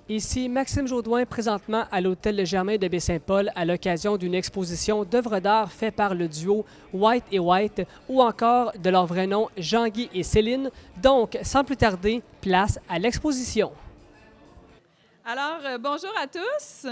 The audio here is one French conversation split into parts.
Ici Maxime Jaudoin, présentement à l'Hôtel Le Germain de Baie-Saint-Paul à l'occasion d'une exposition d'œuvres d'art faite par le duo White et White ou encore de leur vrai nom Jean-Guy et Céline. Donc, sans plus tarder, place à l'exposition. Alors, bonjour à tous.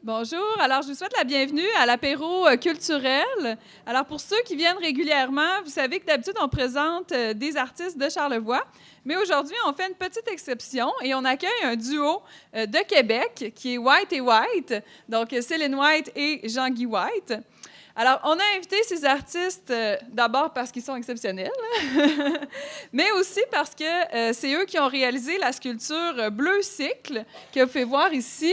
Bonjour. Alors, je vous souhaite la bienvenue à l'apéro culturel. Alors, pour ceux qui viennent régulièrement, vous savez que d'habitude, on présente des artistes de Charlevoix. Mais aujourd'hui, on fait une petite exception et on accueille un duo de Québec qui est White et White, donc Céline White et Jean-Guy White. Alors, on a invité ces artistes d'abord parce qu'ils sont exceptionnels, mais aussi parce que c'est eux qui ont réalisé la sculpture Bleu Cycle, que vous pouvez voir ici,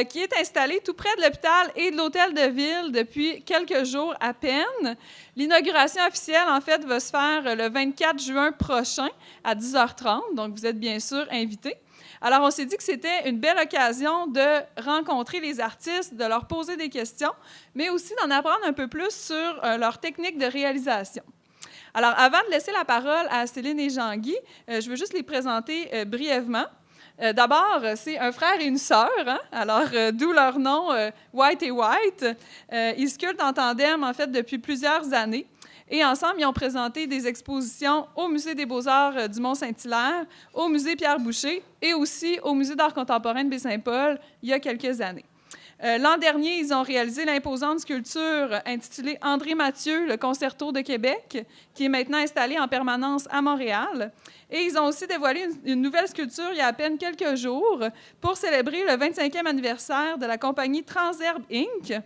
qui est installée tout près de l'hôpital et de l'hôtel de ville depuis quelques jours à peine. L'inauguration officielle, en fait, va se faire le 24 juin prochain à 10h30, donc vous êtes bien sûr invités. Alors, on s'est dit que c'était une belle occasion de rencontrer les artistes, de leur poser des questions, mais aussi d'en apprendre un peu plus sur leur technique de réalisation. Alors, avant de laisser la parole à Céline et Jean-Guy, je veux juste les présenter brièvement. D'abord, c'est un frère et une sœur, hein? Alors, d'où leur nom, White et White. Ils sculptent en tandem, en fait, depuis plusieurs années. Et ensemble, ils ont présenté des expositions au Musée des beaux-arts du Mont-Saint-Hilaire, au Musée Pierre-Boucher et aussi au Musée d'art contemporain de Baie-Saint-Paul il y a quelques années. L'an dernier, ils ont réalisé l'imposante sculpture intitulée « André Mathieu, le concerto de Québec », qui est maintenant installée en permanence à Montréal. Et ils ont aussi dévoilé une nouvelle sculpture il y a à peine quelques jours pour célébrer le 25e anniversaire de la compagnie Transherbe Inc.,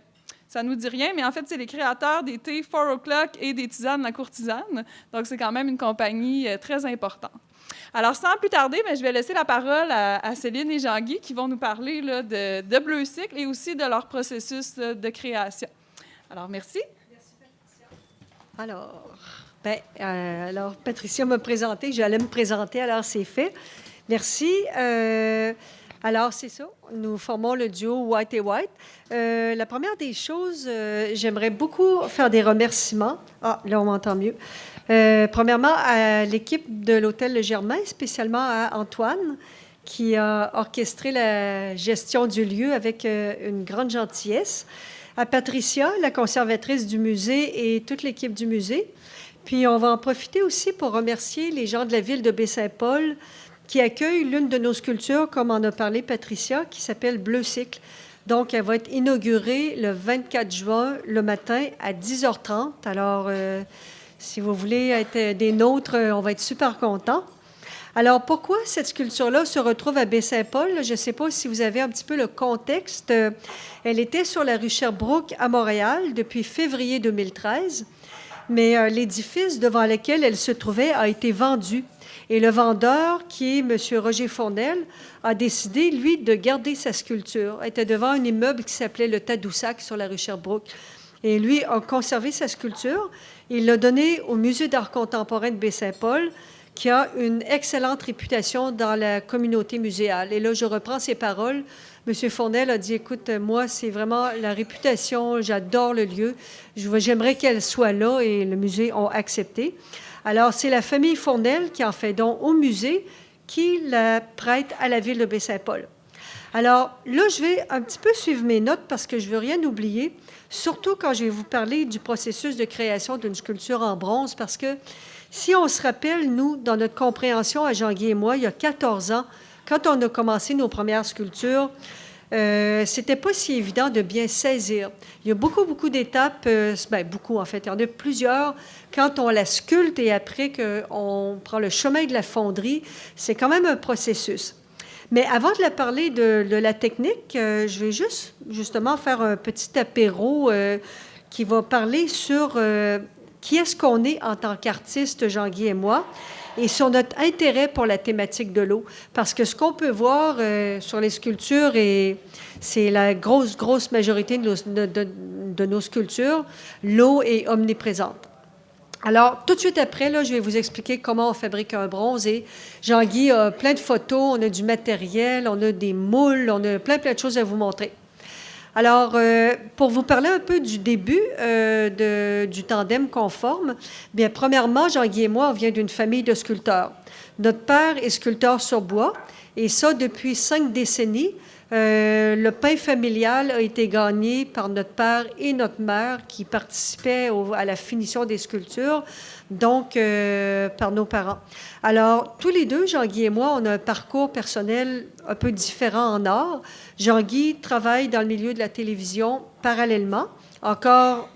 ça ne nous dit rien, mais en fait, c'est les créateurs des thés 4 o'clock et des tisanes La Courtisane. Donc, c'est quand même une compagnie très importante. Alors, sans plus tarder, je vais laisser la parole à Céline et Jean-Guy qui vont nous parler là, de Bleu Cycle et aussi de leur processus de création. Alors, merci. Merci, Patricia. Alors, Patricia m'a présenté, j'allais me présenter, alors c'est fait. Merci. Alors, c'est ça, nous formons le duo White et White. La première des choses, j'aimerais beaucoup faire des remerciements. Ah, là, on m'entend mieux. Premièrement, à l'équipe de l'Hôtel Le Germain, spécialement à Antoine, qui a orchestré la gestion du lieu avec une grande gentillesse. À Patricia, la conservatrice du musée et toute l'équipe du musée. Puis, on va en profiter aussi pour remercier les gens de la ville de Baie-Saint-Paul qui accueille l'une de nos sculptures, comme en a parlé Patricia, qui s'appelle Bleu Cycle. Donc, elle va être inaugurée le 24 juin, le matin, à 10h30. Alors, si vous voulez être des nôtres, on va être super contents. Alors, pourquoi cette sculpture-là se retrouve à Baie-Saint-Paul? Je ne sais pas si vous avez un petit peu le contexte. Elle était sur la rue Sherbrooke à Montréal depuis février 2013, mais l'édifice devant lequel elle se trouvait a été vendu. Et le vendeur, qui est M. Roger Fournel, a décidé, lui, de garder sa sculpture. Il était devant un immeuble qui s'appelait le Tadoussac sur la rue Sherbrooke. Et lui a conservé sa sculpture. Il l'a donnée au Musée d'art contemporain de Baie-Saint-Paul, qui a une excellente réputation dans la communauté muséale. Et là, je reprends ses paroles. M. Fournel a dit, écoute, moi, c'est vraiment la réputation, j'adore le lieu, j'aimerais qu'elle soit là, et le musée a accepté. Alors, c'est la famille Fournel qui en fait don au musée, qui la prête à la ville de Baie-Saint-Paul. Alors, là, je vais un petit peu suivre mes notes parce que je ne veux rien oublier, surtout quand je vais vous parler du processus de création d'une sculpture en bronze, parce que si on se rappelle, nous, dans notre compréhension à Jean-Guy et moi, il y a 14 ans, quand on a commencé nos premières sculptures, c'était pas si évident de bien saisir. Il y a beaucoup d'étapes, beaucoup en fait, il y en a plusieurs. Quand on la sculpte et après qu'on prend le chemin de la fonderie, c'est quand même un processus. Mais avant de la parler de la technique, je vais justement faire un petit apéro qui va parler sur qui est-ce qu'on est en tant qu'artiste, Jean-Guy et moi, et sur notre intérêt pour la thématique de l'eau. Parce que ce qu'on peut voir sur les sculptures, et c'est la grosse majorité de nos sculptures, l'eau est omniprésente. Alors, tout de suite après, là, je vais vous expliquer comment on fabrique un bronze. Et Jean-Guy a plein de photos, on a du matériel, on a des moules, on a plein de choses à vous montrer. Alors, pour vous parler un peu du début du tandem qu'on forme, bien, premièrement, Jean-Guy et moi, on vient d'une famille de sculpteurs. Notre père est sculpteur sur bois, et ça depuis 5 décennies. Le pain familial a été gagné par notre père et notre mère qui participaient à la finition des sculptures, donc par nos parents. Alors, tous les deux, Jean-Guy et moi, on a un parcours personnel un peu différent en art. Jean-Guy travaille dans le milieu de la télévision parallèlement, encore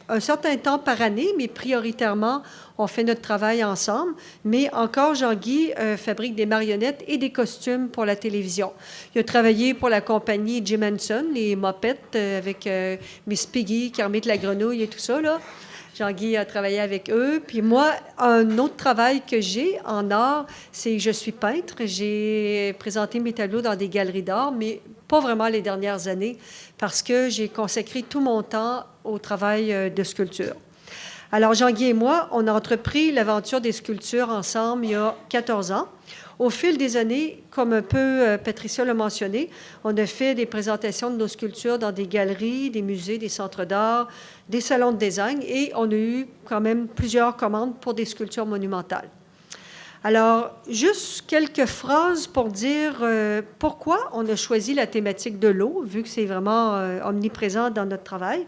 un certain temps par année, mais prioritairement, on fait notre travail ensemble. Mais encore, Jean-Guy fabrique des marionnettes et des costumes pour la télévision. Il a travaillé pour la compagnie Jim Henson, les mopettes avec Miss Piggy, Kermit la grenouille et tout ça, là. Jean-Guy a travaillé avec eux. Puis moi, un autre travail que j'ai en art, c'est que je suis peintre. J'ai présenté mes tableaux dans des galeries d'art, mais pas vraiment les dernières années, parce que j'ai consacré tout mon temps au travail de sculpture. Alors, Jean-Guy et moi, on a entrepris l'aventure des sculptures ensemble il y a 14 ans. Au fil des années, comme un peu Patricia l'a mentionné, on a fait des présentations de nos sculptures dans des galeries, des musées, des centres d'art, des salons de design, et on a eu quand même plusieurs commandes pour des sculptures monumentales. Alors, juste quelques phrases pour dire pourquoi on a choisi la thématique de l'eau, vu que c'est vraiment omniprésent dans notre travail.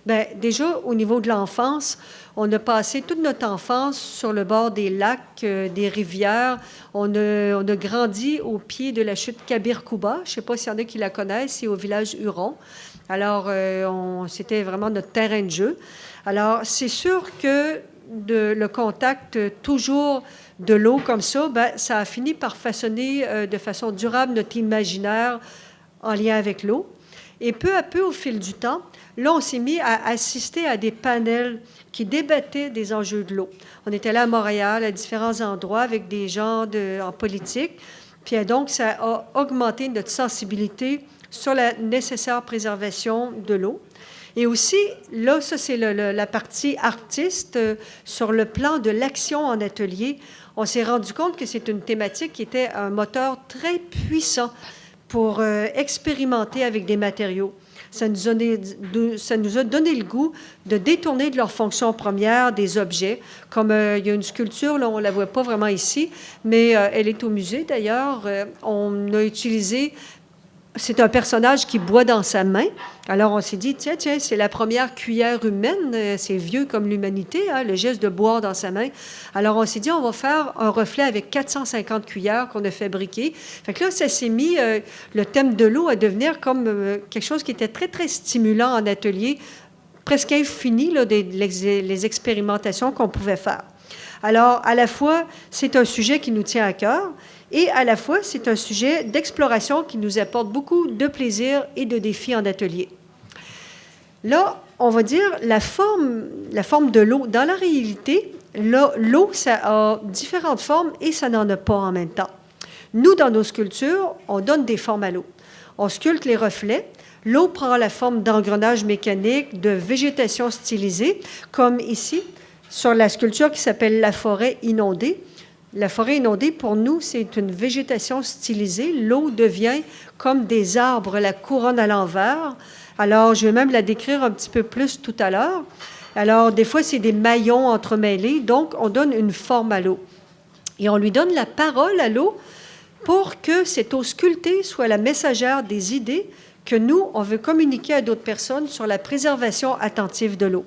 Bien, déjà, au niveau de l'enfance, on a passé toute notre enfance sur le bord des lacs, des rivières. On a grandi au pied de la chute Kabir-Kouba. Je ne sais pas s'il y en a qui la connaissent, c'est au village Huron. Alors, c'était vraiment notre terrain de jeu. Alors, c'est sûr que le contact toujours de l'eau comme ça, bien, ça a fini par façonner de façon durable notre imaginaire en lien avec l'eau. Et peu à peu, au fil du temps, là, on s'est mis à assister à des panels qui débattaient des enjeux de l'eau. On était là à Montréal, à différents endroits, avec des gens en politique. Puis donc, ça a augmenté notre sensibilité sur la nécessaire préservation de l'eau. Et aussi, là, ça, c'est la partie artiste. Sur le plan de l'action en atelier, on s'est rendu compte que c'est une thématique qui était un moteur très puissant pour expérimenter avec des matériaux. Ça nous a donné le goût de détourner de leur fonction première des objets, comme il y a une sculpture, là, on ne la voit pas vraiment ici, mais elle est au musée d'ailleurs. On a utilisé... C'est un personnage qui boit dans sa main. Alors, on s'est dit, tiens, c'est la première cuillère humaine. C'est vieux comme l'humanité, hein, le geste de boire dans sa main. Alors, on s'est dit, on va faire un reflet avec 450 cuillères qu'on a fabriquées. Fait que là, ça s'est mis, le thème de l'eau, à devenir comme quelque chose qui était très, très stimulant en atelier, presque infini, là, les expérimentations qu'on pouvait faire. Alors, à la fois, c'est un sujet qui nous tient à cœur, et à la fois, c'est un sujet d'exploration qui nous apporte beaucoup de plaisir et de défis en atelier. Là, on va dire la forme de l'eau. Dans la réalité, l'eau, ça a différentes formes et ça n'en a pas en même temps. Nous, dans nos sculptures, on donne des formes à l'eau. On sculpte les reflets. L'eau prend la forme d'engrenage mécanique, de végétation stylisée, comme ici, sur la sculpture qui s'appelle « La forêt inondée ». La forêt inondée, pour nous, c'est une végétation stylisée. L'eau devient comme des arbres, la couronne à l'envers. Alors, je vais même la décrire un petit peu plus tout à l'heure. Alors, des fois, c'est des maillons entremêlés. Donc, on donne une forme à l'eau. Et on lui donne la parole à l'eau pour que cette eau sculptée soit la messagère des idées que nous, on veut communiquer à d'autres personnes sur la préservation attentive de l'eau.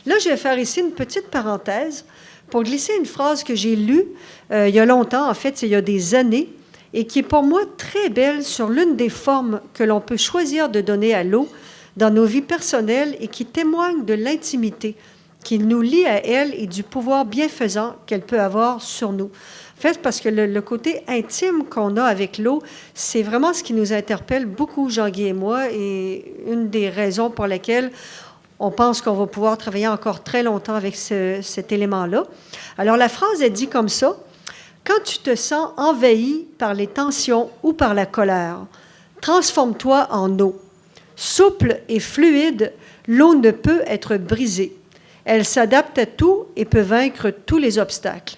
Là, je vais faire ici une petite parenthèse pour glisser une phrase que j'ai lue il y a longtemps, en fait, c'est il y a des années, et qui est pour moi très belle sur l'une des formes que l'on peut choisir de donner à l'eau dans nos vies personnelles et qui témoigne de l'intimité qui nous lie à elle et du pouvoir bienfaisant qu'elle peut avoir sur nous. En fait, parce que le côté intime qu'on a avec l'eau, c'est vraiment ce qui nous interpelle beaucoup, Jean-Guy et moi, et une des raisons pour lesquelles on pense qu'on va pouvoir travailler encore très longtemps avec cet élément-là. Alors, la phrase est dit comme ça. « Quand tu te sens envahi par les tensions ou par la colère, transforme-toi en eau. Souple et fluide, l'eau ne peut être brisée. Elle s'adapte à tout et peut vaincre tous les obstacles. »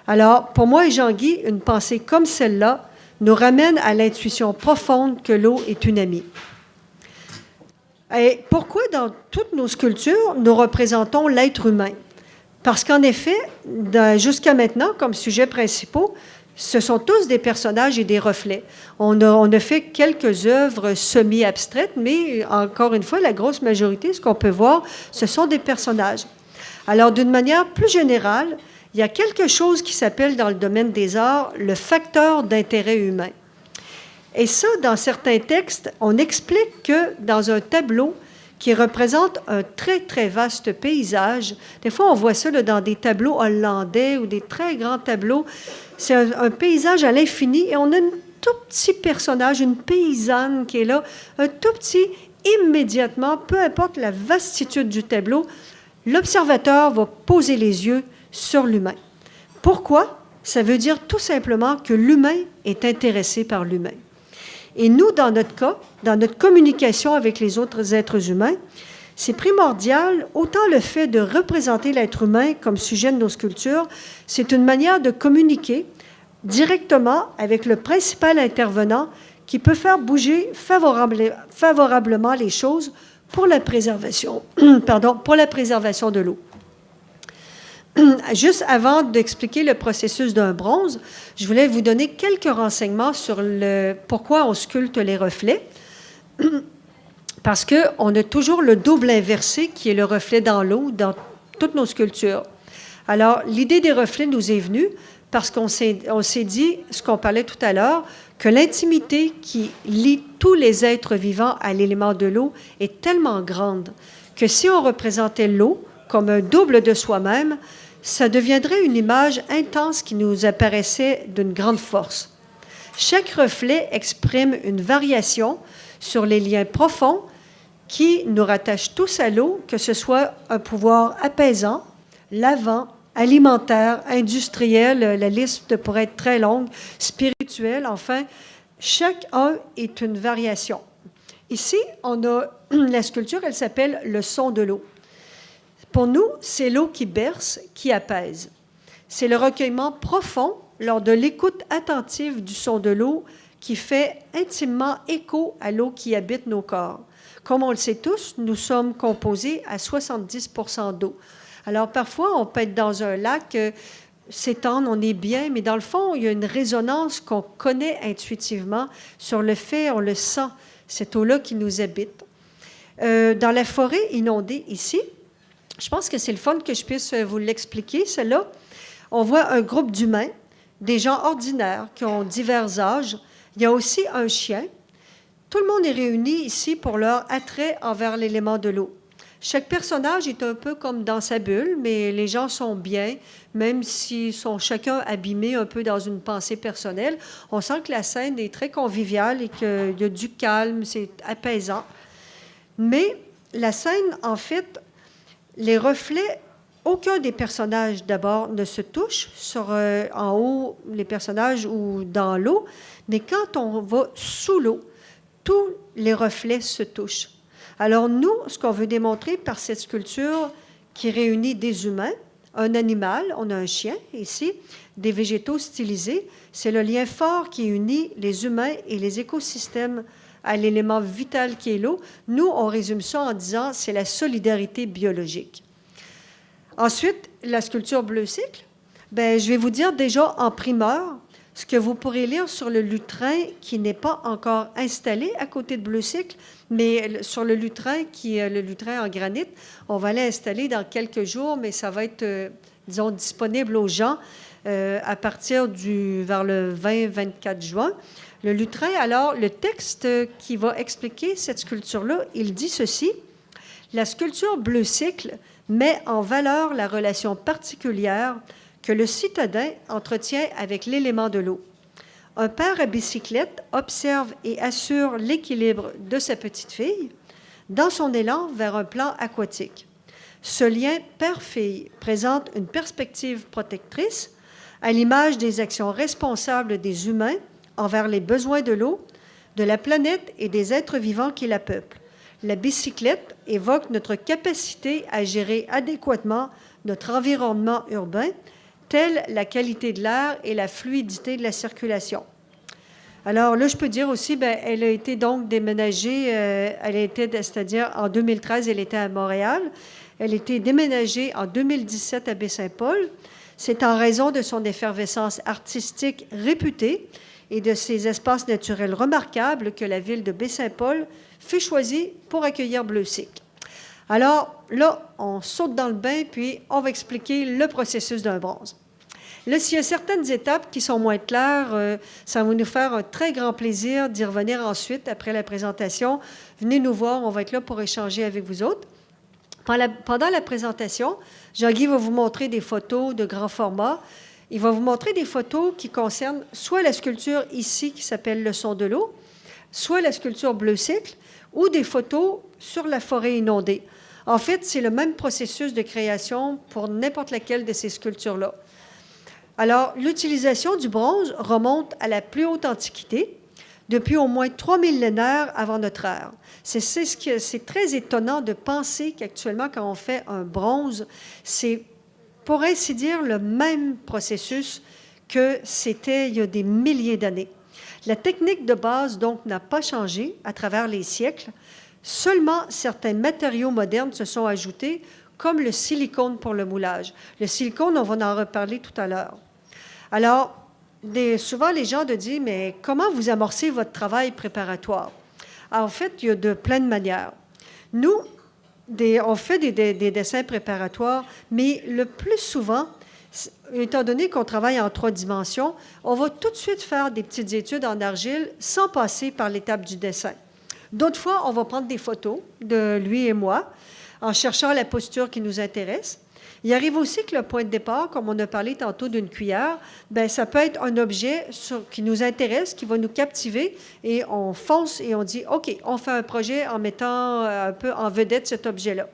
Alors, pour moi et Jean-Guy, une pensée comme celle-là nous ramène à l'intuition profonde que l'eau est une amie. Et pourquoi dans toutes nos sculptures, nous représentons l'être humain? Parce qu'en effet, jusqu'à maintenant, comme sujets principaux, ce sont tous des personnages et des reflets. On a fait quelques œuvres semi-abstraites, mais encore une fois, la grosse majorité, ce qu'on peut voir, ce sont des personnages. Alors, d'une manière plus générale, il y a quelque chose qui s'appelle dans le domaine des arts le facteur d'intérêt humain. Et ça, dans certains textes, on explique que dans un tableau qui représente un très, très vaste paysage, des fois on voit ça là, dans des tableaux hollandais ou des très grands tableaux, c'est un paysage à l'infini et on a un tout petit personnage, une paysanne qui est là, un tout petit, immédiatement, peu importe la vastitude du tableau, l'observateur va poser les yeux sur l'humain. Pourquoi? Ça veut dire tout simplement que l'humain est intéressé par l'humain. Et nous, dans notre cas, dans notre communication avec les autres êtres humains, c'est primordial, autant le fait de représenter l'être humain comme sujet de nos sculptures, c'est une manière de communiquer directement avec le principal intervenant qui peut faire bouger favorablement les choses pour la préservation, pour la préservation de l'eau. Juste avant d'expliquer le processus d'un bronze, je voulais vous donner quelques renseignements sur pourquoi on sculpte les reflets. Parce qu'on a toujours le double inversé qui est le reflet dans l'eau dans toutes nos sculptures. Alors, l'idée des reflets nous est venue parce qu'on s'est dit, ce qu'on parlait tout à l'heure, que l'intimité qui lie tous les êtres vivants à l'élément de l'eau est tellement grande que si on représentait l'eau comme un double de soi-même, ça deviendrait une image intense qui nous apparaissait d'une grande force. Chaque reflet exprime une variation sur les liens profonds qui nous rattachent tous à l'eau, que ce soit un pouvoir apaisant, lavant, alimentaire, industriel, la liste pourrait être très longue, spirituel, enfin, chacun est une variation. Ici, on a la sculpture, elle s'appelle « Le son de l'eau ». Pour nous, c'est l'eau qui berce, qui apaise. C'est le recueillement profond lors de l'écoute attentive du son de l'eau qui fait intimement écho à l'eau qui habite nos corps. Comme on le sait tous, nous sommes composés à 70 % d'eau. Alors, parfois, on peut être dans un lac, s'étendre, on est bien, mais dans le fond, il y a une résonance qu'on connaît intuitivement sur le fait, on le sent, cette eau-là qui nous habite. Dans la forêt inondée ici, je pense que c'est le fun que je puisse vous l'expliquer, celle-là. On voit un groupe d'humains, des gens ordinaires qui ont divers âges. Il y a aussi un chien. Tout le monde est réuni ici pour leur attrait envers l'élément de l'eau. Chaque personnage est un peu comme dans sa bulle, mais les gens sont bien, même s'ils sont chacun abîmés un peu dans une pensée personnelle. On sent que la scène est très conviviale et qu'il y a du calme, c'est apaisant. Mais la scène, en fait, les reflets, aucun des personnages, d'abord, ne se touche en haut, les personnages ou dans l'eau, mais quand on va sous l'eau, tous les reflets se touchent. Alors nous, ce qu'on veut démontrer par cette sculpture qui réunit des humains, un animal, on a un chien ici, des végétaux stylisés, c'est le lien fort qui unit les humains et les écosystèmes à l'élément vital qui est l'eau. Nous, on résume ça en disant c'est la solidarité biologique. Ensuite, la sculpture bleu cycle, je vais vous dire déjà en primeur ce que vous pourrez lire sur le lutrin qui n'est pas encore installé à côté de bleu cycle, mais sur le lutrin qui est le lutrin en granit, on va l'installer dans quelques jours, mais ça va être, disons, disponible aux gens à partir vers le 20-24 juin. Le lutrin, alors, le texte qui va expliquer cette sculpture-là, il dit ceci. La sculpture bleu cycle met en valeur la relation particulière que le citadin entretient avec l'élément de l'eau. Un père à bicyclette observe et assure l'équilibre de sa petite fille dans son élan vers un plan aquatique. Ce lien père-fille présente une perspective protectrice à l'image des actions responsables des humains envers les besoins de l'eau, de la planète et des êtres vivants qui la peuplent. La bicyclette évoque notre capacité à gérer adéquatement notre environnement urbain, telle la qualité de l'air et la fluidité de la circulation. Alors là, je peux dire aussi, bien, elle a été donc déménagée, elle était, c'est-à-dire en 2013, elle était à Montréal. Elle a été déménagée en 2017 à Baie-Saint-Paul. C'est en raison de son effervescence artistique réputée et de ses espaces naturels remarquables que la ville de Baie-Saint-Paul fut choisie pour accueillir Bleu Cycle. Alors là, on saute dans le bain, puis on va expliquer le processus d'un bronze. Là, s'il y a certaines étapes qui sont moins claires, ça va nous faire un très grand plaisir d'y revenir ensuite, après la présentation. Venez nous voir, on va être là pour échanger avec vous autres. Pendant la présentation, Jean-Guy va vous montrer des photos de grand format. Il va vous montrer des photos qui concernent soit la sculpture ici, qui s'appelle Le son de l'eau, soit la sculpture Bleu Cycle, ou des photos sur la forêt inondée. En fait, c'est le même processus de création pour n'importe laquelle de ces sculptures-là. Alors, l'utilisation du bronze remonte à la plus haute Antiquité, depuis au moins 3 millénaires avant notre ère. C'est très étonnant de penser qu'actuellement, quand on fait un bronze, c'est, pour ainsi dire, le même processus que c'était il y a des milliers d'années. La technique de base, donc, n'a pas changé à travers les siècles. Seulement, certains matériaux modernes se sont ajoutés, comme le silicone pour le moulage. Le silicone, on va en reparler tout à l'heure. Alors, souvent, les gens disent, mais comment vous amorcez votre travail préparatoire? Alors, en fait, il y a de plein de manières. Nous, on fait des dessins préparatoires, mais le plus souvent, étant donné qu'on travaille en 3 dimensions, on va tout de suite faire des petites études en argile sans passer par l'étape du dessin. D'autres fois, on va prendre des photos de lui et moi en cherchant la posture qui nous intéresse. Il arrive aussi que le point de départ, comme on a parlé tantôt d'une cuillère, bien, ça peut être un objet qui nous intéresse, qui va nous captiver, et on fonce et on dit, OK, on fait un projet en mettant un peu en vedette cet objet-là.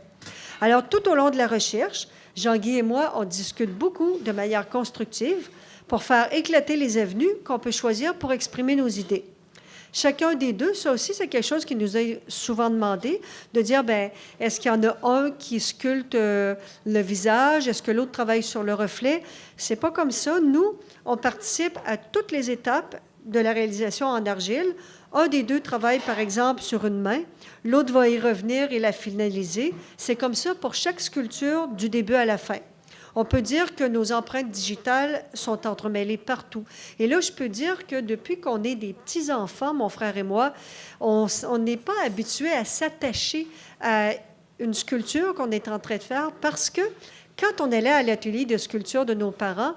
Alors, tout au long de la recherche, Jean-Guy et moi, on discute beaucoup de manière constructive pour faire éclater les avenues qu'on peut choisir pour exprimer nos idées. Chacun des deux, ça aussi, c'est quelque chose qui nous est souvent demandé, de dire, bien, est-ce qu'il y en a un qui sculpte le visage? Est-ce que l'autre travaille sur le reflet? C'est pas comme ça. Nous, on participe à toutes les étapes de la réalisation en argile. Un des deux travaille, par exemple, sur une main. L'autre va y revenir et la finaliser. C'est comme ça pour chaque sculpture, du début à la fin. On peut dire que nos empreintes digitales sont entremêlées partout. Et là, je peux dire que depuis qu'on est des petits-enfants, mon frère et moi, on n'est pas habitués à s'attacher à une sculpture qu'on est en train de faire parce que quand on allait à l'atelier de sculpture de nos parents,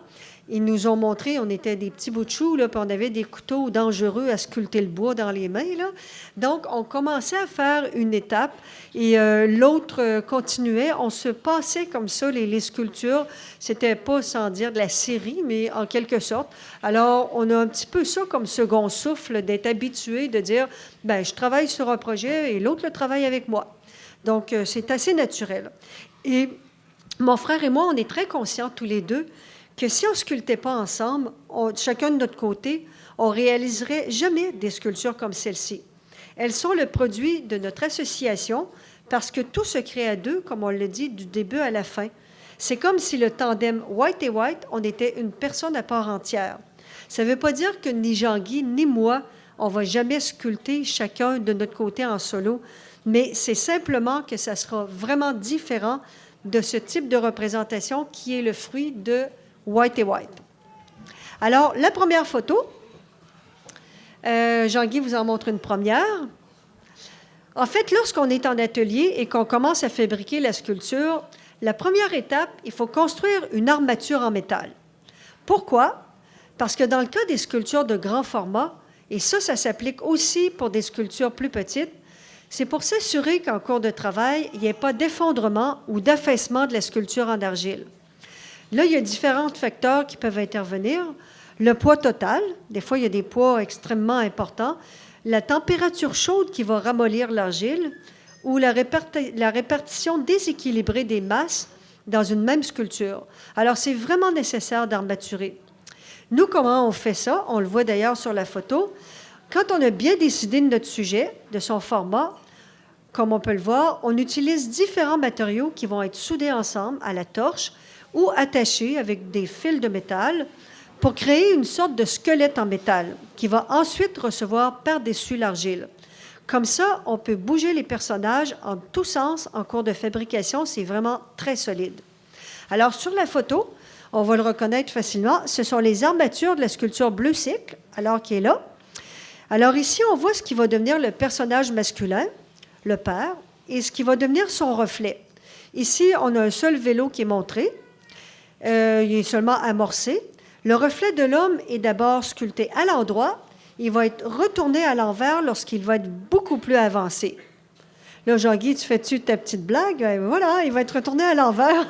ils nous ont montré, on était des petits bouts de chou, là, puis on avait des couteaux dangereux à sculpter le bois dans les mains. Là. Donc, on commençait à faire une étape et l'autre continuait. On se passait comme ça, les sculptures. C'était pas, sans dire de la série, mais en quelque sorte. Alors, on a un petit peu ça comme second souffle, d'être habitué, de dire, bien, je travaille sur un projet et l'autre le travaille avec moi. Donc, c'est assez naturel. Et mon frère et moi, on est très conscients tous les deux que si on ne sculptait pas ensemble, chacun de notre côté, on ne réaliserait jamais des sculptures comme celle-ci. Elles sont le produit de notre association parce que tout se crée à deux, comme on le dit, du début à la fin. C'est comme si le tandem White et White, on était une personne à part entière. Ça ne veut pas dire que ni Jean-Guy ni moi, on ne va jamais sculpter chacun de notre côté en solo, mais c'est simplement que ça sera vraiment différent de ce type de représentation qui est le fruit de White et White. Alors, la première photo, Jean-Guy vous en montre une première. En fait, lorsqu'on est en atelier et qu'on commence à fabriquer la sculpture, la première étape, il faut construire une armature en métal. Pourquoi? Parce que dans le cas des sculptures de grand format, et ça s'applique aussi pour des sculptures plus petites, c'est pour s'assurer qu'en cours de travail, il n'y ait pas d'effondrement ou d'affaissement de la sculpture en argile. Là, il y a différents facteurs qui peuvent intervenir. Le poids total, des fois, il y a des poids extrêmement importants. La température chaude qui va ramollir l'argile ou la répartition déséquilibrée des masses dans une même sculpture. Alors, c'est vraiment nécessaire d'armaturer. Nous, comment on fait ça? On le voit d'ailleurs sur la photo. Quand on a bien décidé de notre sujet, de son format, comme on peut le voir, on utilise différents matériaux qui vont être soudés ensemble à la torche ou attachés avec des fils de métal pour créer une sorte de squelette en métal qui va ensuite recevoir par-dessus l'argile. Comme ça, on peut bouger les personnages en tous sens en cours de fabrication. C'est vraiment très solide. Alors, sur la photo, on va le reconnaître facilement. Ce sont les armatures de la sculpture Bleu Cycle, alors qui est là. Alors ici, on voit ce qui va devenir le personnage masculin, le père, et ce qui va devenir son reflet. Ici, on a un seul vélo qui est montré. Il est seulement amorcé. Le reflet de l'homme est d'abord sculpté à l'endroit. Il va être retourné à l'envers lorsqu'il va être beaucoup plus avancé. Là, Jean-Guy, tu fais-tu ta petite blague? Ben, voilà, il va être retourné à l'envers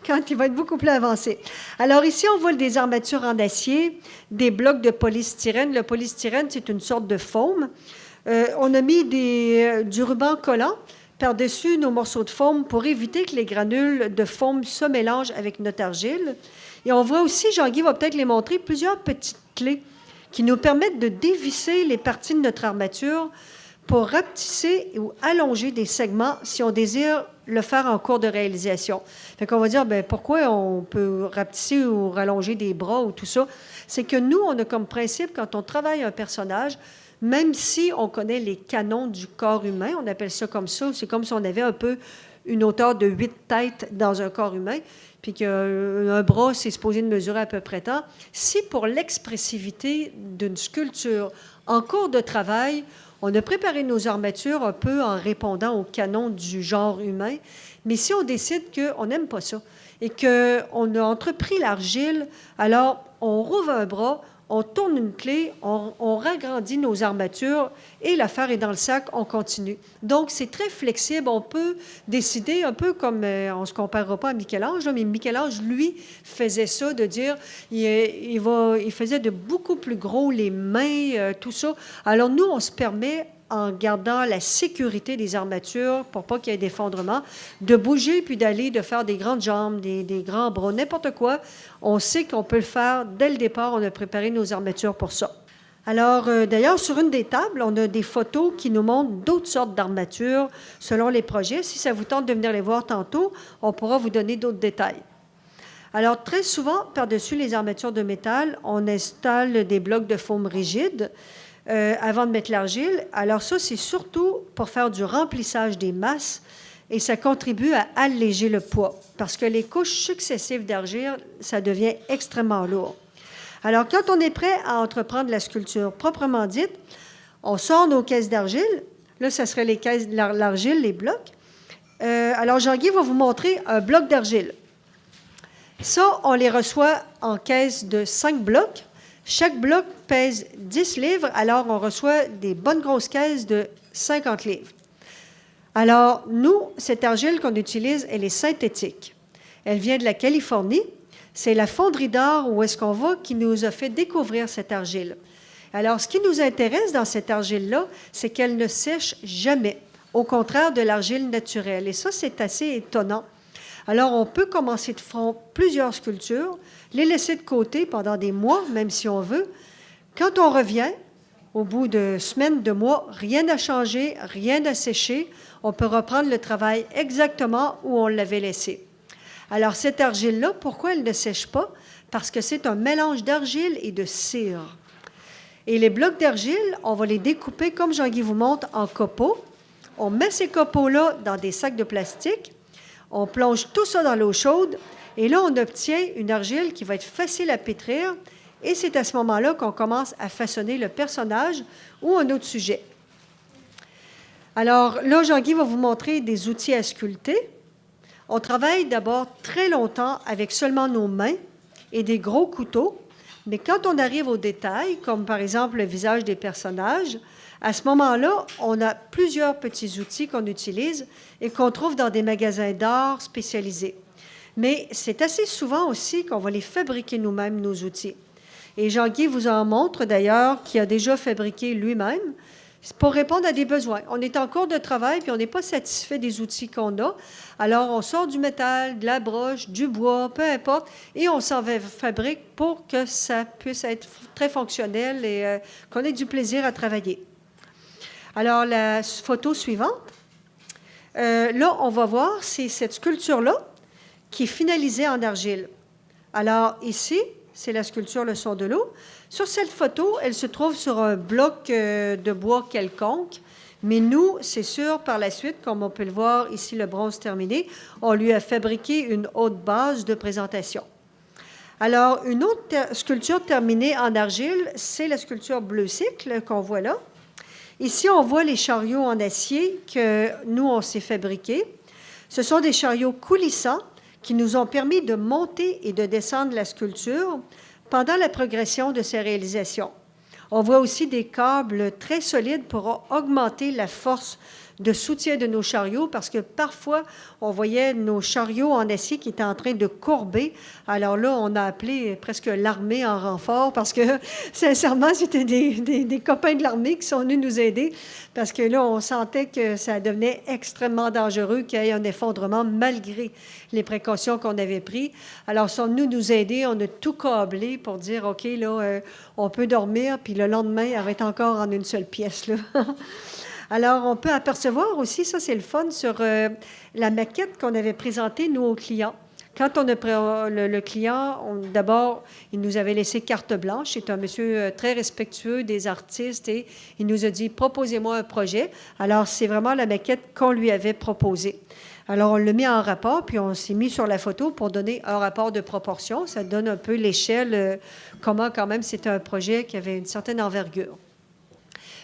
quand il va être beaucoup plus avancé. Alors ici, on voit des armatures en acier, des blocs de polystyrène. Le polystyrène, c'est une sorte de foam. On a mis du ruban collant par-dessus nos morceaux de foam pour éviter que les granules de foam se mélangent avec notre argile. Et on voit aussi, Jean-Guy va peut-être les montrer, plusieurs petites clés qui nous permettent de dévisser les parties de notre armature pour rapetisser ou allonger des segments si on désire le faire en cours de réalisation. Fait qu'on va dire, bien, pourquoi on peut rapetisser ou rallonger des bras ou tout ça? C'est que nous, on a comme principe, quand on travaille un personnage, même si on connaît les canons du corps humain, on appelle ça comme ça, c'est comme si on avait un peu une hauteur de 8 têtes dans un corps humain, puis qu'un bras, c'est supposé de mesurer à peu près tant. Si pour l'expressivité d'une sculpture en cours de travail, on a préparé nos armatures un peu en répondant aux canons du genre humain, mais si on décide qu'on n'aime pas ça et qu'on a entrepris l'argile, alors on rouvre un bras, on tourne une clé, on ragrandit nos armatures et l'affaire est dans le sac, on continue. Donc, c'est très flexible. On peut décider un peu comme, on ne se comparera pas à Michel-Ange, mais Michel-Ange, lui, faisait ça, de dire, il faisait de beaucoup plus gros les mains, tout ça. Alors, nous, on se permet, en gardant la sécurité des armatures pour pas qu'il y ait d'effondrement, de bouger puis de faire des grandes jambes, des grands bras, n'importe quoi. On sait qu'on peut le faire dès le départ. On a préparé nos armatures pour ça. Alors, d'ailleurs, sur une des tables, on a des photos qui nous montrent d'autres sortes d'armatures selon les projets. Si ça vous tente de venir les voir tantôt, on pourra vous donner d'autres détails. Alors, très souvent, par-dessus les armatures de métal, on installe des blocs de foam rigide avant de mettre l'argile. Alors ça, c'est surtout pour faire du remplissage des masses et ça contribue à alléger le poids parce que les couches successives d'argile, ça devient extrêmement lourd. Alors, quand on est prêt à entreprendre la sculpture proprement dite, on sort nos caisses d'argile. Là, ça serait les caisses de l'argile, les blocs. Alors, Jean-Guy va vous montrer un bloc d'argile. Ça, on les reçoit en caisse de 5 blocs. Chaque bloc pèse 10 livres, alors on reçoit des bonnes grosses caisses de 50 livres. Alors, nous, cette argile qu'on utilise, elle est synthétique. Elle vient de la Californie. C'est la fonderie d'or où est-ce qu'on va qui nous a fait découvrir cette argile. Alors, ce qui nous intéresse dans cette argile-là, c'est qu'elle ne sèche jamais, au contraire de l'argile naturelle. Et ça, c'est assez étonnant. Alors, on peut commencer de front plusieurs sculptures, les laisser de côté pendant des mois, même si on veut. Quand on revient, au bout de semaines, de mois, rien n'a changé, rien n'a séché. On peut reprendre le travail exactement où on l'avait laissé. Alors, cette argile-là, pourquoi elle ne sèche pas? Parce que c'est un mélange d'argile et de cire. Et les blocs d'argile, on va les découper, comme Jean-Guy vous montre, en copeaux. On met ces copeaux-là dans des sacs de plastique. On plonge tout ça dans l'eau chaude et là, on obtient une argile qui va être facile à pétrir et c'est à ce moment-là qu'on commence à façonner le personnage ou un autre sujet. Alors là, Jean-Guy va vous montrer des outils à sculpter. On travaille d'abord très longtemps avec seulement nos mains et des gros couteaux, mais quand on arrive aux détails, comme par exemple le visage des personnages, à ce moment-là, on a plusieurs petits outils qu'on utilise et qu'on trouve dans des magasins d'art spécialisés. Mais c'est assez souvent aussi qu'on va les fabriquer nous-mêmes, nos outils. Et Jean-Guy vous en montre d'ailleurs qu'il a déjà fabriqué lui-même pour répondre à des besoins. On est en cours de travail puis on n'est pas satisfait des outils qu'on a. Alors, on sort du métal, de la broche, du bois, peu importe, et on s'en fabrique pour que ça puisse être très fonctionnel et qu'on ait du plaisir à travailler. Alors, la photo suivante, là, on va voir, c'est cette sculpture-là qui est finalisée en argile. Alors, ici, c'est la sculpture Le son de l'eau. Sur cette photo, elle se trouve sur un bloc de bois quelconque. Mais nous, c'est sûr, par la suite, comme on peut le voir ici, le bronze terminé, on lui a fabriqué une haute base de présentation. Alors, une autre sculpture terminée en argile, c'est la sculpture Bleu Cycle qu'on voit là. Ici, on voit les chariots en acier que nous, on s'est fabriqués. Ce sont des chariots coulissants qui nous ont permis de monter et de descendre la sculpture pendant la progression de ces réalisations. On voit aussi des câbles très solides pour augmenter la force de soutien de nos chariots parce que parfois, on voyait nos chariots en acier qui étaient en train de courber. Alors là, on a appelé presque l'armée en renfort parce que, sincèrement, c'était des copains de l'armée qui sont venus nous aider parce que là, on sentait que ça devenait extrêmement dangereux qu'il y ait un effondrement malgré les précautions qu'on avait prises. Alors, ils sont venus nous aider. On a tout câblé pour dire, OK, là, on peut dormir, puis le lendemain, elle va être encore en une seule pièce, là. Alors, on peut apercevoir aussi, ça c'est le fun, sur la maquette qu'on avait présentée, nous, aux clients. Quand on a pris le client, d'abord, il nous avait laissé carte blanche. C'est un monsieur très respectueux des artistes et il nous a dit, proposez-moi un projet. Alors, c'est vraiment la maquette qu'on lui avait proposée. Alors, on l'a mis en rapport, puis on s'est mis sur la photo pour donner un rapport de proportion. Ça donne un peu l'échelle, comment quand même c'était un projet qui avait une certaine envergure.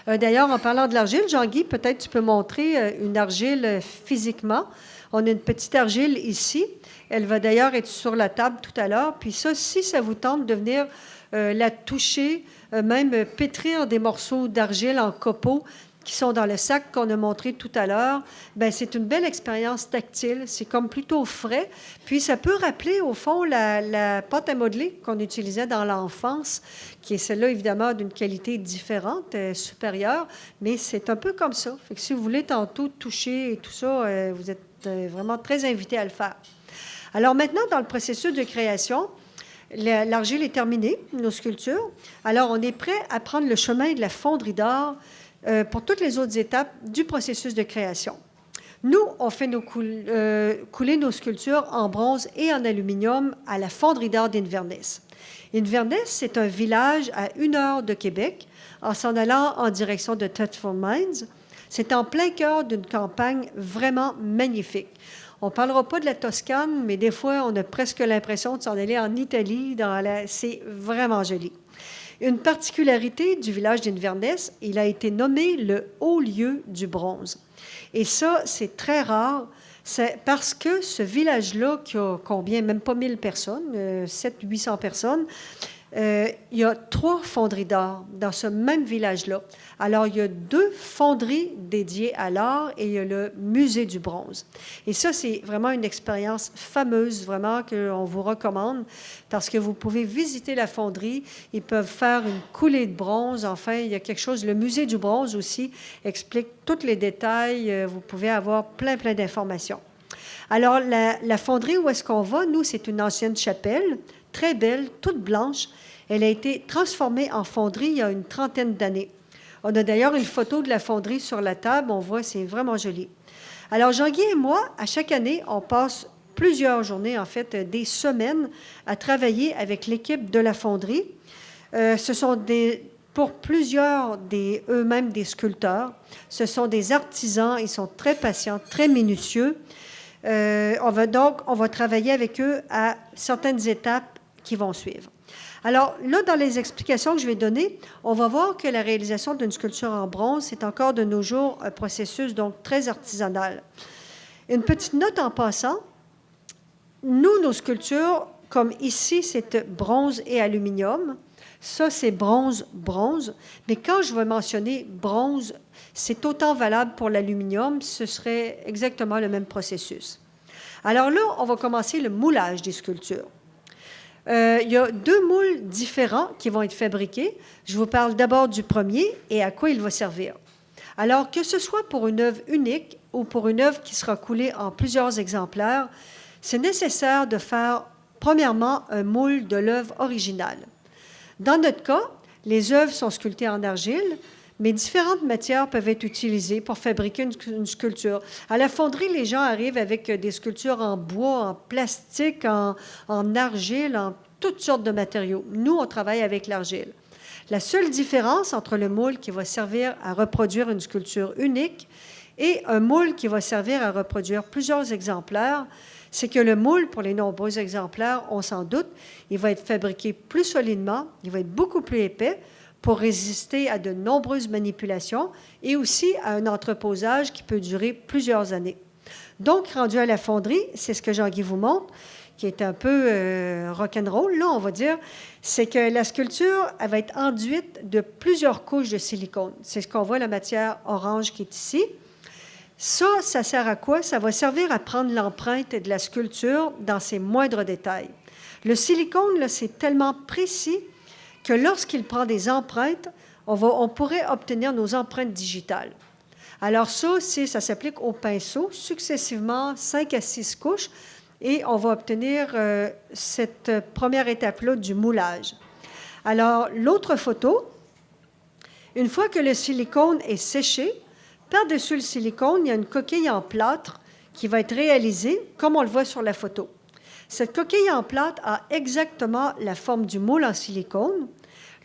D'ailleurs, en parlant de l'argile, Jean-Guy, peut-être tu peux montrer une argile physiquement. On a une petite argile ici. Elle va d'ailleurs être sur la table tout à l'heure. Puis ça, si ça vous tente de venir la toucher, même pétrir des morceaux d'argile en copeaux qui sont dans le sac qu'on a montré tout à l'heure, bien, c'est une belle expérience tactile. C'est comme plutôt frais. Puis, ça peut rappeler, au fond, la pâte à modeler qu'on utilisait dans l'enfance, qui est celle-là, évidemment, d'une qualité différente, supérieure, mais c'est un peu comme ça. Fait que si vous voulez tantôt toucher et tout ça, vous êtes vraiment très invité à le faire. Alors, maintenant, dans le processus de création, l'argile est terminée, nos sculptures. Alors, on est prêt à prendre le chemin de la fonderie d'or pour toutes les autres étapes du processus de création. Nous, on fait couler nos sculptures en bronze et en aluminium à la fonderie d'or d'Inverness. Inverness, c'est un village à 1 heure de Québec, en s'en allant en direction de Thetford Mines. C'est en plein cœur d'une campagne vraiment magnifique. On ne parlera pas de la Toscane, mais des fois, on a presque l'impression de s'en aller en Italie. C'est vraiment joli. Une particularité du village d'Inverness, il a été nommé le haut lieu du bronze. Et ça, c'est très rare, c'est parce que ce village-là, qui a combien, même pas 1000 personnes, 700-800 personnes, il y a 3 fonderies d'or dans ce même village-là. Alors, il y a 2 fonderies dédiées à l'or et il y a le musée du bronze. Et ça, c'est vraiment une expérience fameuse, vraiment, qu'on vous recommande parce que vous pouvez visiter la fonderie. Ils peuvent faire une coulée de bronze. Enfin, il y a quelque chose. Le musée du bronze aussi explique tous les détails. Vous pouvez avoir plein d'informations. Alors, la fonderie où est-ce qu'on va, nous, c'est une ancienne chapelle, très belle, toute blanche. Elle a été transformée en fonderie il y a une 30aine d'années. On a d'ailleurs une photo de la fonderie sur la table. On voit, c'est vraiment joli. Alors, Jean-Guy et moi, à chaque année, on passe plusieurs journées, en fait, des semaines à travailler avec l'équipe de la fonderie. Ce sont pour plusieurs eux-mêmes des sculpteurs. Ce sont des artisans. Ils sont très patients, très minutieux. On va travailler avec eux à certaines étapes qui vont suivre. Alors, là, dans les explications que je vais donner, on va voir que la réalisation d'une sculpture en bronze, c'est encore de nos jours un processus donc très artisanal. Une petite note en passant, nous, nos sculptures, comme ici, c'est bronze et aluminium. Ça, c'est bronze. Mais quand je vais mentionner bronze, c'est autant valable pour l'aluminium. Ce serait exactement le même processus. Alors là, on va commencer le moulage des sculptures. Il y a 2 moules différents qui vont être fabriqués. Je vous parle d'abord du premier et à quoi il va servir. Alors, que ce soit pour une œuvre unique ou pour une œuvre qui sera coulée en plusieurs exemplaires, c'est nécessaire de faire, premièrement, un moule de l'œuvre originale. Dans notre cas, les œuvres sont sculptées en argile, mais différentes matières peuvent être utilisées pour fabriquer une sculpture. À la fonderie, les gens arrivent avec des sculptures en bois, en plastique, en argile, en toutes sortes de matériaux. Nous, on travaille avec l'argile. La seule différence entre le moule qui va servir à reproduire une sculpture unique et un moule qui va servir à reproduire plusieurs exemplaires, c'est que le moule, pour les nombreux exemplaires, on s'en doute, il va être fabriqué plus solidement, il va être beaucoup plus épais pour résister à de nombreuses manipulations et aussi à un entreposage qui peut durer plusieurs années. Donc, rendu à la fonderie, c'est ce que Jean-Guy vous montre, qui est un peu rock'n'roll, là, on va dire, c'est que la sculpture, elle va être enduite de plusieurs couches de silicone. C'est ce qu'on voit, la matière orange qui est ici. Ça sert à quoi? Ça va servir à prendre l'empreinte de la sculpture dans ses moindres détails. Le silicone, là, c'est tellement précis que lorsqu'il prend des empreintes, on pourrait obtenir nos empreintes digitales. Alors ça s'applique au pinceau, successivement 5 à 6 couches, et on va obtenir cette première étape-là du moulage. Alors, l'autre photo, une fois que le silicone est séché, par-dessus le silicone, il y a une coquille en plâtre qui va être réalisée, comme on le voit sur la photo. Cette coquille en plâtre a exactement la forme du moule en silicone.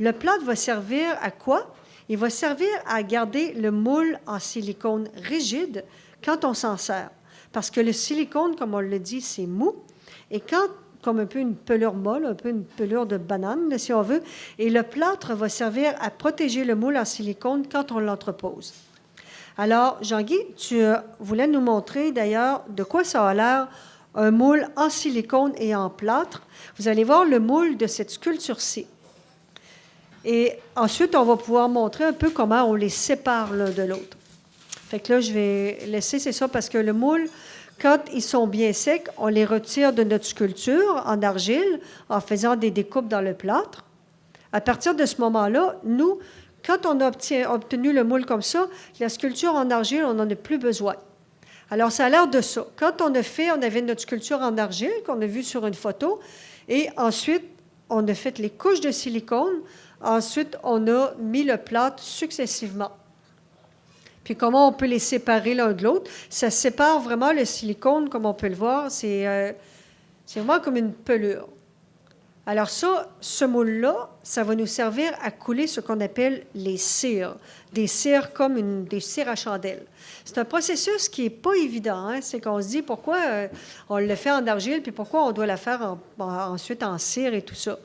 Le plâtre va servir à quoi? Il va servir à garder le moule en silicone rigide quand on s'en sert. Parce que le silicone, comme on le dit, c'est mou. Et quand, comme un peu une pelure molle, un peu une pelure de banane, si on veut, et le plâtre va servir à protéger le moule en silicone quand on l'entrepose. Alors, Jean-Guy, tu voulais nous montrer d'ailleurs de quoi ça a l'air un moule en silicone et en plâtre. Vous allez voir le moule de cette sculpture-ci. Et ensuite, on va pouvoir montrer un peu comment on les sépare l'un de l'autre. Fait que là, je vais laisser, c'est ça, parce que le moule, quand ils sont bien secs, on les retire de notre sculpture en argile en faisant des découpes dans le plâtre. À partir de ce moment-là, nous, quand on a obtenu le moule comme ça, la sculpture en argile, on n'en a plus besoin. Alors, ça a l'air de ça. Quand on avait notre sculpture en argile qu'on a vue sur une photo, et ensuite, on a fait les couches de silicone. Ensuite, on a mis le plâtre successivement. Puis comment on peut les séparer l'un de l'autre? Ça sépare vraiment le silicone, comme on peut le voir. C'est vraiment comme une pelure. Alors ça, ce moule-là, ça va nous servir à couler ce qu'on appelle les cires. Des cires comme des cires à chandelle. C'est un processus qui n'est pas évident. Hein? C'est qu'on se dit pourquoi on le fait en argile, puis pourquoi on doit la faire ensuite en cire et tout ça.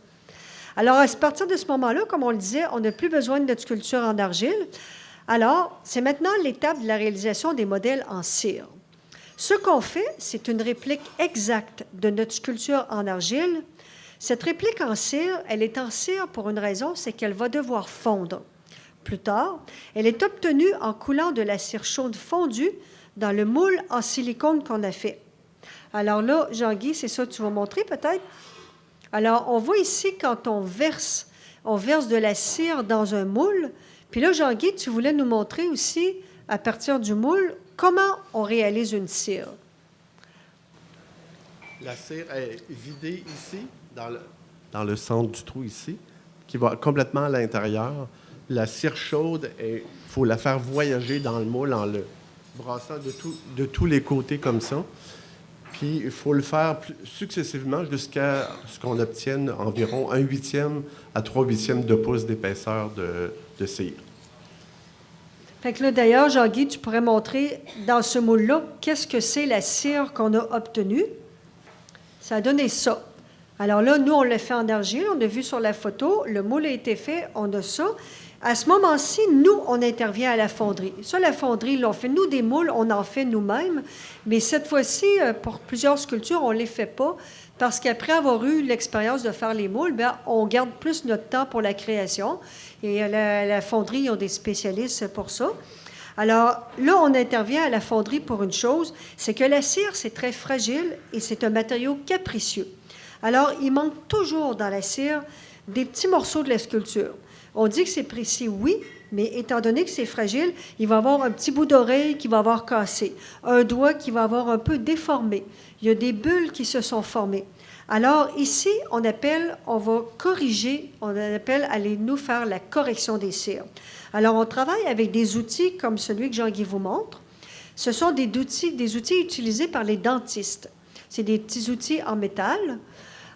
Alors, à partir de ce moment-là, comme on le disait, on n'a plus besoin de notre sculpture en argile. Alors, c'est maintenant l'étape de la réalisation des modèles en cire. Ce qu'on fait, c'est une réplique exacte de notre sculpture en argile. Cette réplique en cire, elle est en cire pour une raison, c'est qu'elle va devoir fondre. Plus tard, elle est obtenue en coulant de la cire chaude fondue dans le moule en silicone qu'on a fait. Alors là, Jean-Guy, c'est ça que tu vas montrer peut-être? Alors, on voit ici quand on verse de la cire dans un moule. Puis là, Jean-Guy, tu voulais nous montrer aussi, à partir du moule, comment on réalise une cire. La cire est vidée ici, dans le centre du trou ici, qui va complètement à l'intérieur. La cire chaude, il faut la faire voyager dans le moule en le brassant de tous les côtés comme ça. Puis, il faut le faire successivement jusqu'à ce qu'on obtienne environ 1/8 à 3/8 de pouce d'épaisseur de cire. Fait que là, d'ailleurs, Jean-Guy, tu pourrais montrer dans ce moule-là, qu'est-ce que c'est la cire qu'on a obtenue. Ça a donné ça. Alors là, nous, on l'a fait en argile, on a vu sur la photo, le moule a été fait, on a ça. À ce moment-ci, nous, on intervient à la fonderie. Ça, la fonderie, là, on fait, nous, des moules, on en fait nous-mêmes, mais cette fois-ci, pour plusieurs sculptures, on ne les fait pas, parce qu'après avoir eu l'expérience de faire les moules, bien, on garde plus notre temps pour la création, et la fonderie, ils ont des spécialistes pour ça. Alors, là, on intervient à la fonderie pour une chose, c'est que la cire, c'est très fragile, et c'est un matériau capricieux. Alors, il manque toujours dans la cire des petits morceaux de la sculpture. On dit que c'est précis, oui, mais étant donné que c'est fragile, il va y avoir un petit bout d'oreille qui va avoir cassé, un doigt qui va avoir un peu déformé. Il y a des bulles qui se sont formées. Alors ici, on va corriger, on appelle aller nous faire la correction des cires. Alors on travaille avec des outils comme celui que Jean-Guy vous montre. Ce sont des outils utilisés par les dentistes. C'est des petits outils en métal.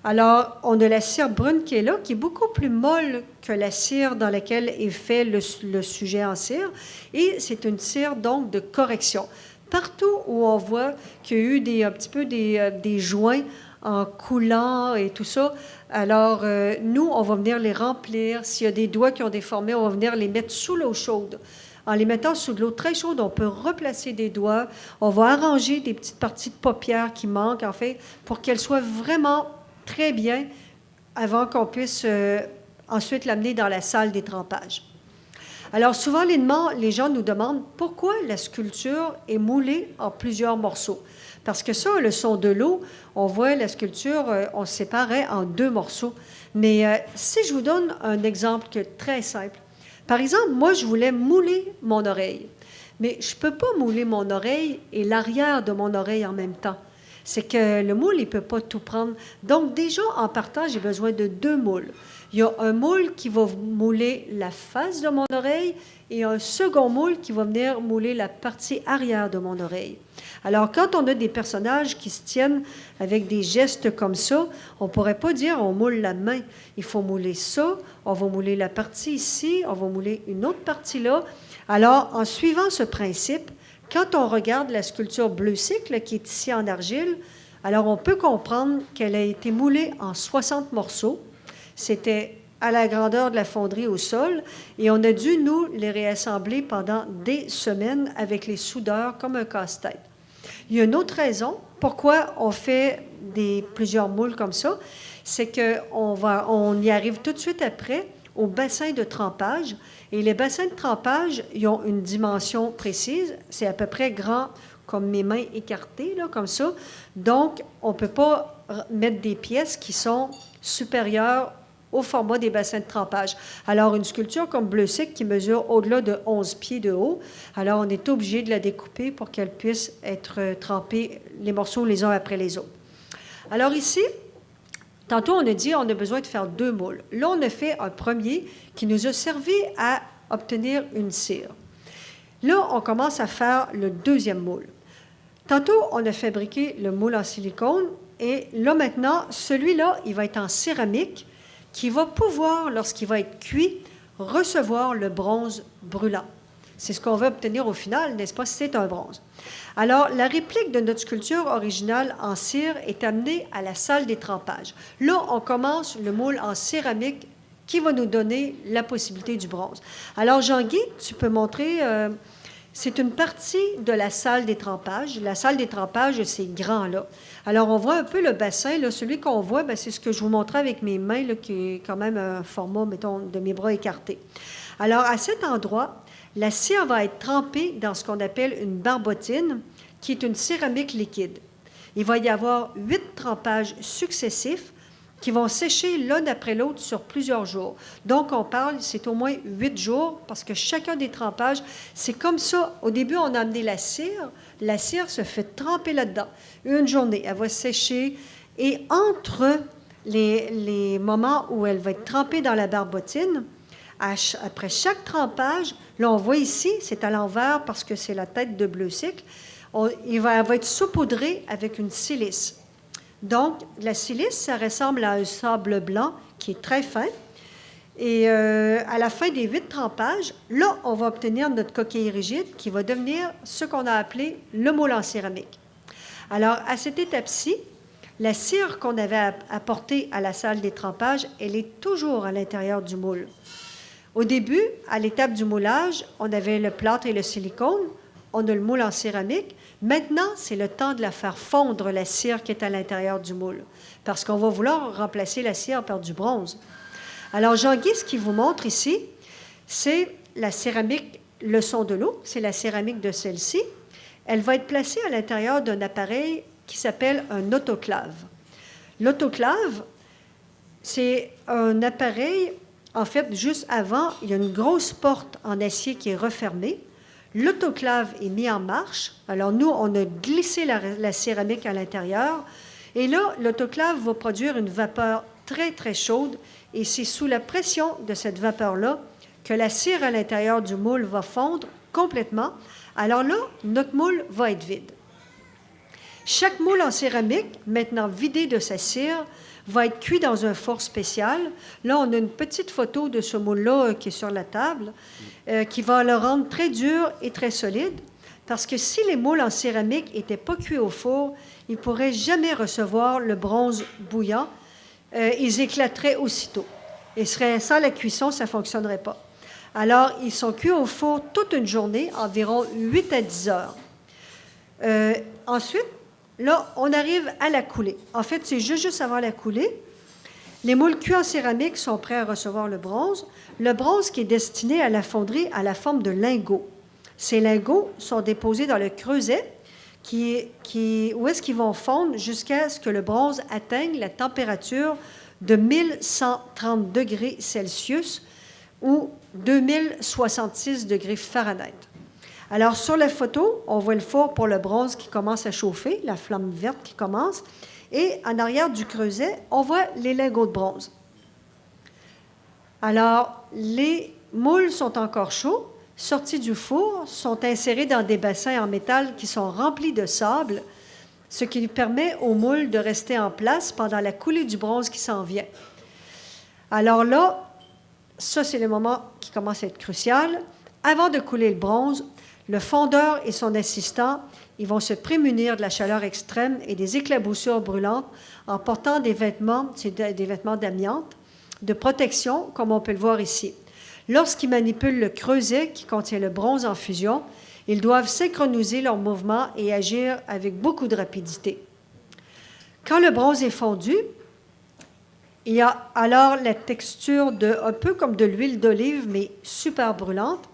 Alors, on a la cire brune qui est là, qui est beaucoup plus molle que la cire dans laquelle est fait le sujet en cire. Et c'est une cire, donc, de correction. Partout où on voit qu'il y a eu un petit peu des joints en coulant et tout ça, alors nous, on va venir les remplir. S'il y a des doigts qui ont déformé, on va venir les mettre sous l'eau chaude. En les mettant sous de l'eau très chaude, on peut replacer des doigts. On va arranger des petites parties de paupières qui manquent, en fait, pour qu'elles soient vraiment très bien avant qu'on puisse ensuite l'amener dans la salle des trempages. Alors, souvent, les gens nous demandent pourquoi la sculpture est moulée en plusieurs morceaux. Parce que ça, le son de l'eau, on voit la sculpture, on séparait en 2 morceaux. Mais si je vous donne un exemple très simple, par exemple, moi, je voulais mouler mon oreille. Mais je ne peux pas mouler mon oreille et l'arrière de mon oreille en même temps. C'est que le moule, il ne peut pas tout prendre. Donc, déjà, en partant, j'ai besoin de 2 moules. Il y a un moule qui va mouler la face de mon oreille et un second moule qui va venir mouler la partie arrière de mon oreille. Alors, quand on a des personnages qui se tiennent avec des gestes comme ça, on ne pourrait pas dire on moule la main. Il faut mouler ça, on va mouler la partie ici, on va mouler une autre partie là. Alors, en suivant ce principe, quand on regarde la sculpture Bleu Cycle qui est ici en argile, alors on peut comprendre qu'elle a été moulée en 60 morceaux. C'était à la grandeur de la fonderie au sol et on a dû, nous, les réassembler pendant des semaines avec les soudeurs comme un casse-tête. Il y a une autre raison pourquoi on fait plusieurs moules comme ça, c'est qu'on y arrive tout de suite après au bassin de trempage. Et les bassins de trempage, ils ont une dimension précise. C'est à peu près grand comme mes mains écartées, là, comme ça. Donc, on ne peut pas mettre des pièces qui sont supérieures au format des bassins de trempage. Alors, une sculpture comme Bleu Cycle qui mesure au-delà de 11 pieds de haut, alors on est obligé de la découper pour qu'elle puisse être trempée, les morceaux les uns après les autres. Alors ici, tantôt on a dit on a besoin de faire 2 moules. Là, on a fait un premier qui nous a servi à obtenir une cire. Là, on commence à faire le 2e moule. Tantôt, on a fabriqué le moule en silicone et là, maintenant, celui-là, il va être en céramique qui va pouvoir, lorsqu'il va être cuit, recevoir le bronze brûlant. C'est ce qu'on veut obtenir au final, n'est-ce pas, si c'est un bronze. Alors, la réplique de notre sculpture originale en cire est amenée à la salle des trempages. Là, on commence le moule en céramique qui va nous donner la possibilité du bronze. Alors, Jean-Guy, tu peux montrer... c'est une partie de la salle des trempages. La salle des trempages, c'est grand, là. Alors, on voit un peu le bassin, là. Celui qu'on voit, bien, c'est ce que je vous montrais avec mes mains, là, qui est quand même un format, mettons, de mes bras écartés. Alors, à cet endroit, la cire va être trempée dans ce qu'on appelle une barbotine, qui est une céramique liquide. Il va y avoir 8 trempages successifs qui vont sécher l'un après l'autre sur plusieurs jours. Donc, on parle, c'est au moins 8 jours, parce que chacun des trempages, c'est comme ça. Au début, on a amené la cire se fait tremper là-dedans. Une journée, elle va sécher, et entre les moments où elle va être trempée dans la barbotine, après chaque trempage, là, on voit ici, c'est à l'envers parce que c'est la tête de Bleu Cycle, elle va être saupoudrée avec une silice. Donc, la silice, ça ressemble à un sable blanc qui est très fin. Et à la fin des 8 trempages, là, on va obtenir notre coquille rigide qui va devenir ce qu'on a appelé le moule en céramique. Alors, à cette étape-ci, la cire qu'on avait apportée à la salle des trempages, elle est toujours à l'intérieur du moule. Au début, à l'étape du moulage, on avait le plâtre et le silicone. On a le moule en céramique. Maintenant, c'est le temps de la faire fondre, la cire qui est à l'intérieur du moule, parce qu'on va vouloir remplacer la cire par du bronze. Alors, Jean-Guy, ce qu'il vous montre ici, c'est la céramique leçon de l'eau, c'est la céramique de celle-ci. Elle va être placée à l'intérieur d'un appareil qui s'appelle un autoclave. L'autoclave, c'est un appareil, en fait, juste avant, il y a une grosse porte en acier qui est refermée. L'autoclave est mis en marche. Alors, nous, on a glissé la céramique à l'intérieur. Et là, l'autoclave va produire une vapeur très, très chaude. Et c'est sous la pression de cette vapeur-là que la cire à l'intérieur du moule va fondre complètement. Alors là, notre moule va être vide. Chaque moule en céramique, maintenant vidé de sa cire, va être cuit dans un four spécial. Là, on a une petite photo de ce moule-là qui est sur la table, qui va le rendre très dur et très solide. Parce que si les moules en céramique n'étaient pas cuits au four, ils ne pourraient jamais recevoir le bronze bouillant. Ils éclateraient aussitôt. Et sans la cuisson, ça ne fonctionnerait pas. Alors, ils sont cuits au four toute une journée, environ 8 à 10 heures. Ensuite, là, on arrive à la coulée. En fait, c'est juste avant la coulée. Les moules cuits en céramique sont prêts à recevoir le bronze. Le bronze qui est destiné à la fonderie a la forme de lingots. Ces lingots sont déposés dans le creuset où est-ce qu'ils vont fondre jusqu'à ce que le bronze atteigne la température de 1130 degrés Celsius ou 2066 degrés Fahrenheit. Alors, sur la photo, on voit le four pour le bronze qui commence à chauffer, la flamme verte qui commence, et en arrière du creuset, on voit les lingots de bronze. Alors, les moules sont encore chauds, sortis du four, sont insérés dans des bassins en métal qui sont remplis de sable, ce qui permet aux moules de rester en place pendant la coulée du bronze qui s'en vient. Alors là, ça, c'est le moment qui commence à être crucial. Avant de couler le bronze, le fondeur et son assistant, ils vont se prémunir de la chaleur extrême et des éclaboussures brûlantes en portant des vêtements, des vêtements d'amiante, de protection, comme on peut le voir ici. Lorsqu'ils manipulent le creuset qui contient le bronze en fusion, ils doivent synchroniser leurs mouvements et agir avec beaucoup de rapidité. Quand le bronze est fondu, il y a alors la texture un peu comme de l'huile d'olive, mais super brûlante.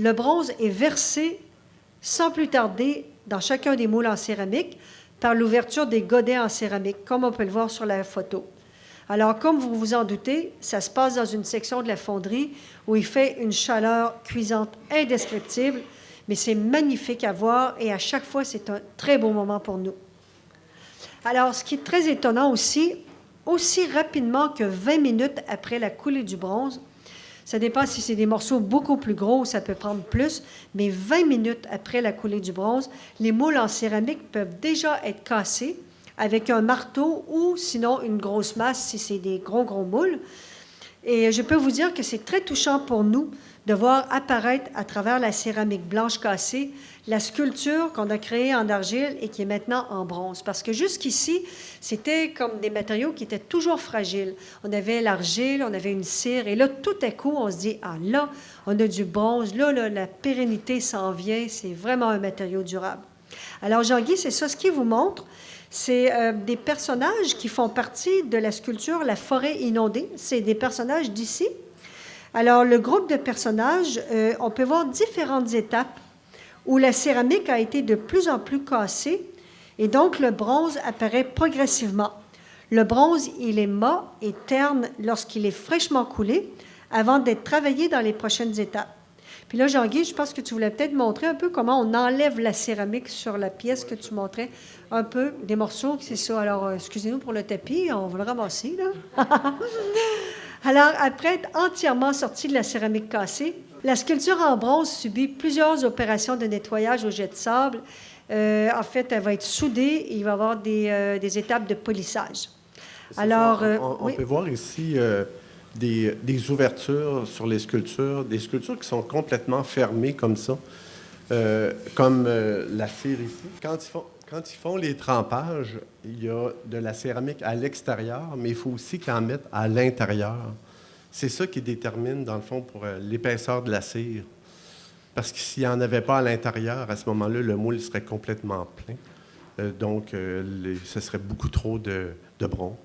Le bronze est versé sans plus tarder dans chacun des moules en céramique par l'ouverture des godets en céramique, comme on peut le voir sur la photo. Alors, comme vous vous en doutez, ça se passe dans une section de la fonderie où il fait une chaleur cuisante indescriptible, mais c'est magnifique à voir et à chaque fois, c'est un très beau moment pour nous. Alors, ce qui est très étonnant aussi rapidement que 20 minutes après la coulée du bronze, ça dépend si c'est des morceaux beaucoup plus gros, ça peut prendre plus, mais 20 minutes après la coulée du bronze, les moules en céramique peuvent déjà être cassés avec un marteau ou sinon une grosse masse si c'est des gros moules. Et je peux vous dire que c'est très touchant pour nous de voir apparaître à travers la céramique blanche cassée la sculpture qu'on a créée en argile et qui est maintenant en bronze. Parce que jusqu'ici, c'était comme des matériaux qui étaient toujours fragiles. On avait l'argile, on avait une cire, et là, tout à coup, on se dit, ah là, on a du bronze, là, la pérennité s'en vient, c'est vraiment un matériau durable. Alors, Jean-Guy, c'est ça ce qu'il vous montre. C'est des personnages qui font partie de la sculpture La forêt inondée. C'est des personnages d'ici. Alors, le groupe de personnages, on peut voir différentes étapes où la céramique a été de plus en plus cassée et donc le bronze apparaît progressivement. Le bronze, il est mat et terne lorsqu'il est fraîchement coulé avant d'être travaillé dans les prochaines étapes. Puis là, Jean-Guy, je pense que tu voulais peut-être montrer un peu comment on enlève la céramique sur la pièce que tu montrais, un peu, des morceaux, c'est ça. Alors, excusez-nous pour le tapis, on va le ramasser, là. Alors, après être entièrement sorti de la céramique cassée, la sculpture en bronze subit plusieurs opérations de nettoyage au jet de sable. En fait, elle va être soudée et il va y avoir des étapes de polissage. Alors, on peut voir ici des ouvertures sur les sculptures, des sculptures qui sont complètement fermées comme ça, comme la cire ici. Quand ils font les trempages, il y a de la céramique à l'extérieur, mais il faut aussi qu'ils en mettent à l'intérieur. C'est ça qui détermine, dans le fond, pour l'épaisseur de la cire. Parce que s'il n'y en avait pas à l'intérieur, à ce moment-là, le moule serait complètement plein. Donc, ce serait beaucoup trop de bronze.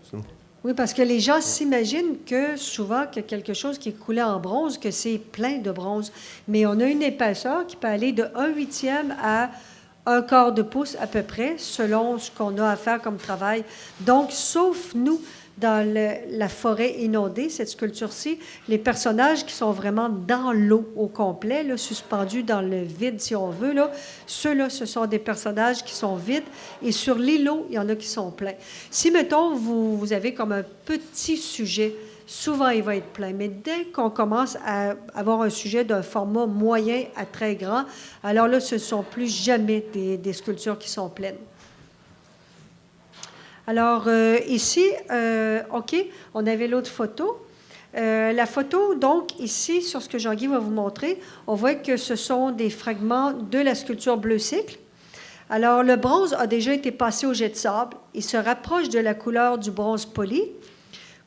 Oui, parce que les gens s'imaginent que souvent qu'il y a quelque chose qui est coulé en bronze, que c'est plein de bronze. Mais on a une épaisseur qui peut aller de 1/8 à 1/4 de pouce à peu près, selon ce qu'on a à faire comme travail. Donc, sauf nous, dans la forêt inondée, cette sculpture-ci, les personnages qui sont vraiment dans l'eau au complet, là, suspendus dans le vide, si on veut, là, ceux-là, ce sont des personnages qui sont vides. Et sur l'îlot, il y en a qui sont pleins. Si, mettons, vous avez comme un petit sujet, souvent, il va être plein. Mais dès qu'on commence à avoir un sujet d'un format moyen à très grand, alors là, ce ne sont plus jamais des sculptures qui sont pleines. Alors, ici, OK, on avait l'autre photo. La photo, donc, ici, sur ce que Jean-Guy va vous montrer, on voit que ce sont des fragments de la sculpture bleu cycle. Alors, le bronze a déjà été passé au jet de sable. Il se rapproche de la couleur du bronze poli,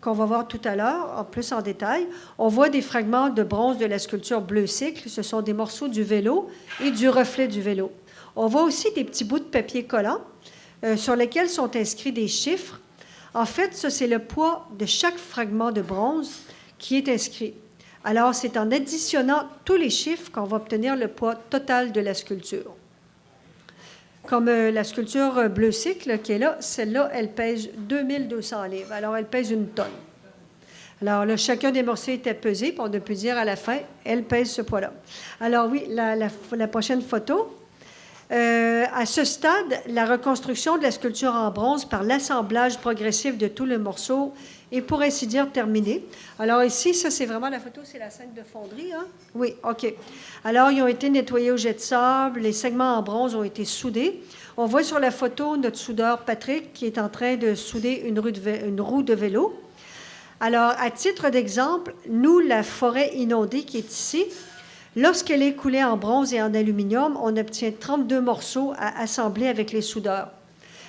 qu'on va voir tout à l'heure, en plus en détail. On voit des fragments de bronze de la sculpture bleu cycle. Ce sont des morceaux du vélo et du reflet du vélo. On voit aussi des petits bouts de papier collant sur lesquels sont inscrits des chiffres. En fait, ça, c'est le poids de chaque fragment de bronze qui est inscrit. Alors, c'est en additionnant tous les chiffres qu'on va obtenir le poids total de la sculpture. Comme la sculpture bleu cycle qui est là, celle-là, elle pèse 2200 livres. Alors, elle pèse 1 tonne. Alors là, chacun des morceaux était pesé, puis on a pu dire à la fin, elle pèse ce poids-là. Alors oui, la prochaine photo. À ce stade, la reconstruction de la sculpture en bronze par l'assemblage progressif de tous les morceaux est pour ainsi dire terminée. Alors ici, ça c'est vraiment la photo, c'est la scène de fonderie, hein? Oui, OK. Alors, ils ont été nettoyés au jet de sable, les segments en bronze ont été soudés. On voit sur la photo notre soudeur Patrick qui est en train de souder une roue de vélo. Alors, à titre d'exemple, nous, la forêt inondée qui est ici, lorsqu'elle est coulée en bronze et en aluminium, on obtient 32 morceaux à assembler avec les soudeurs.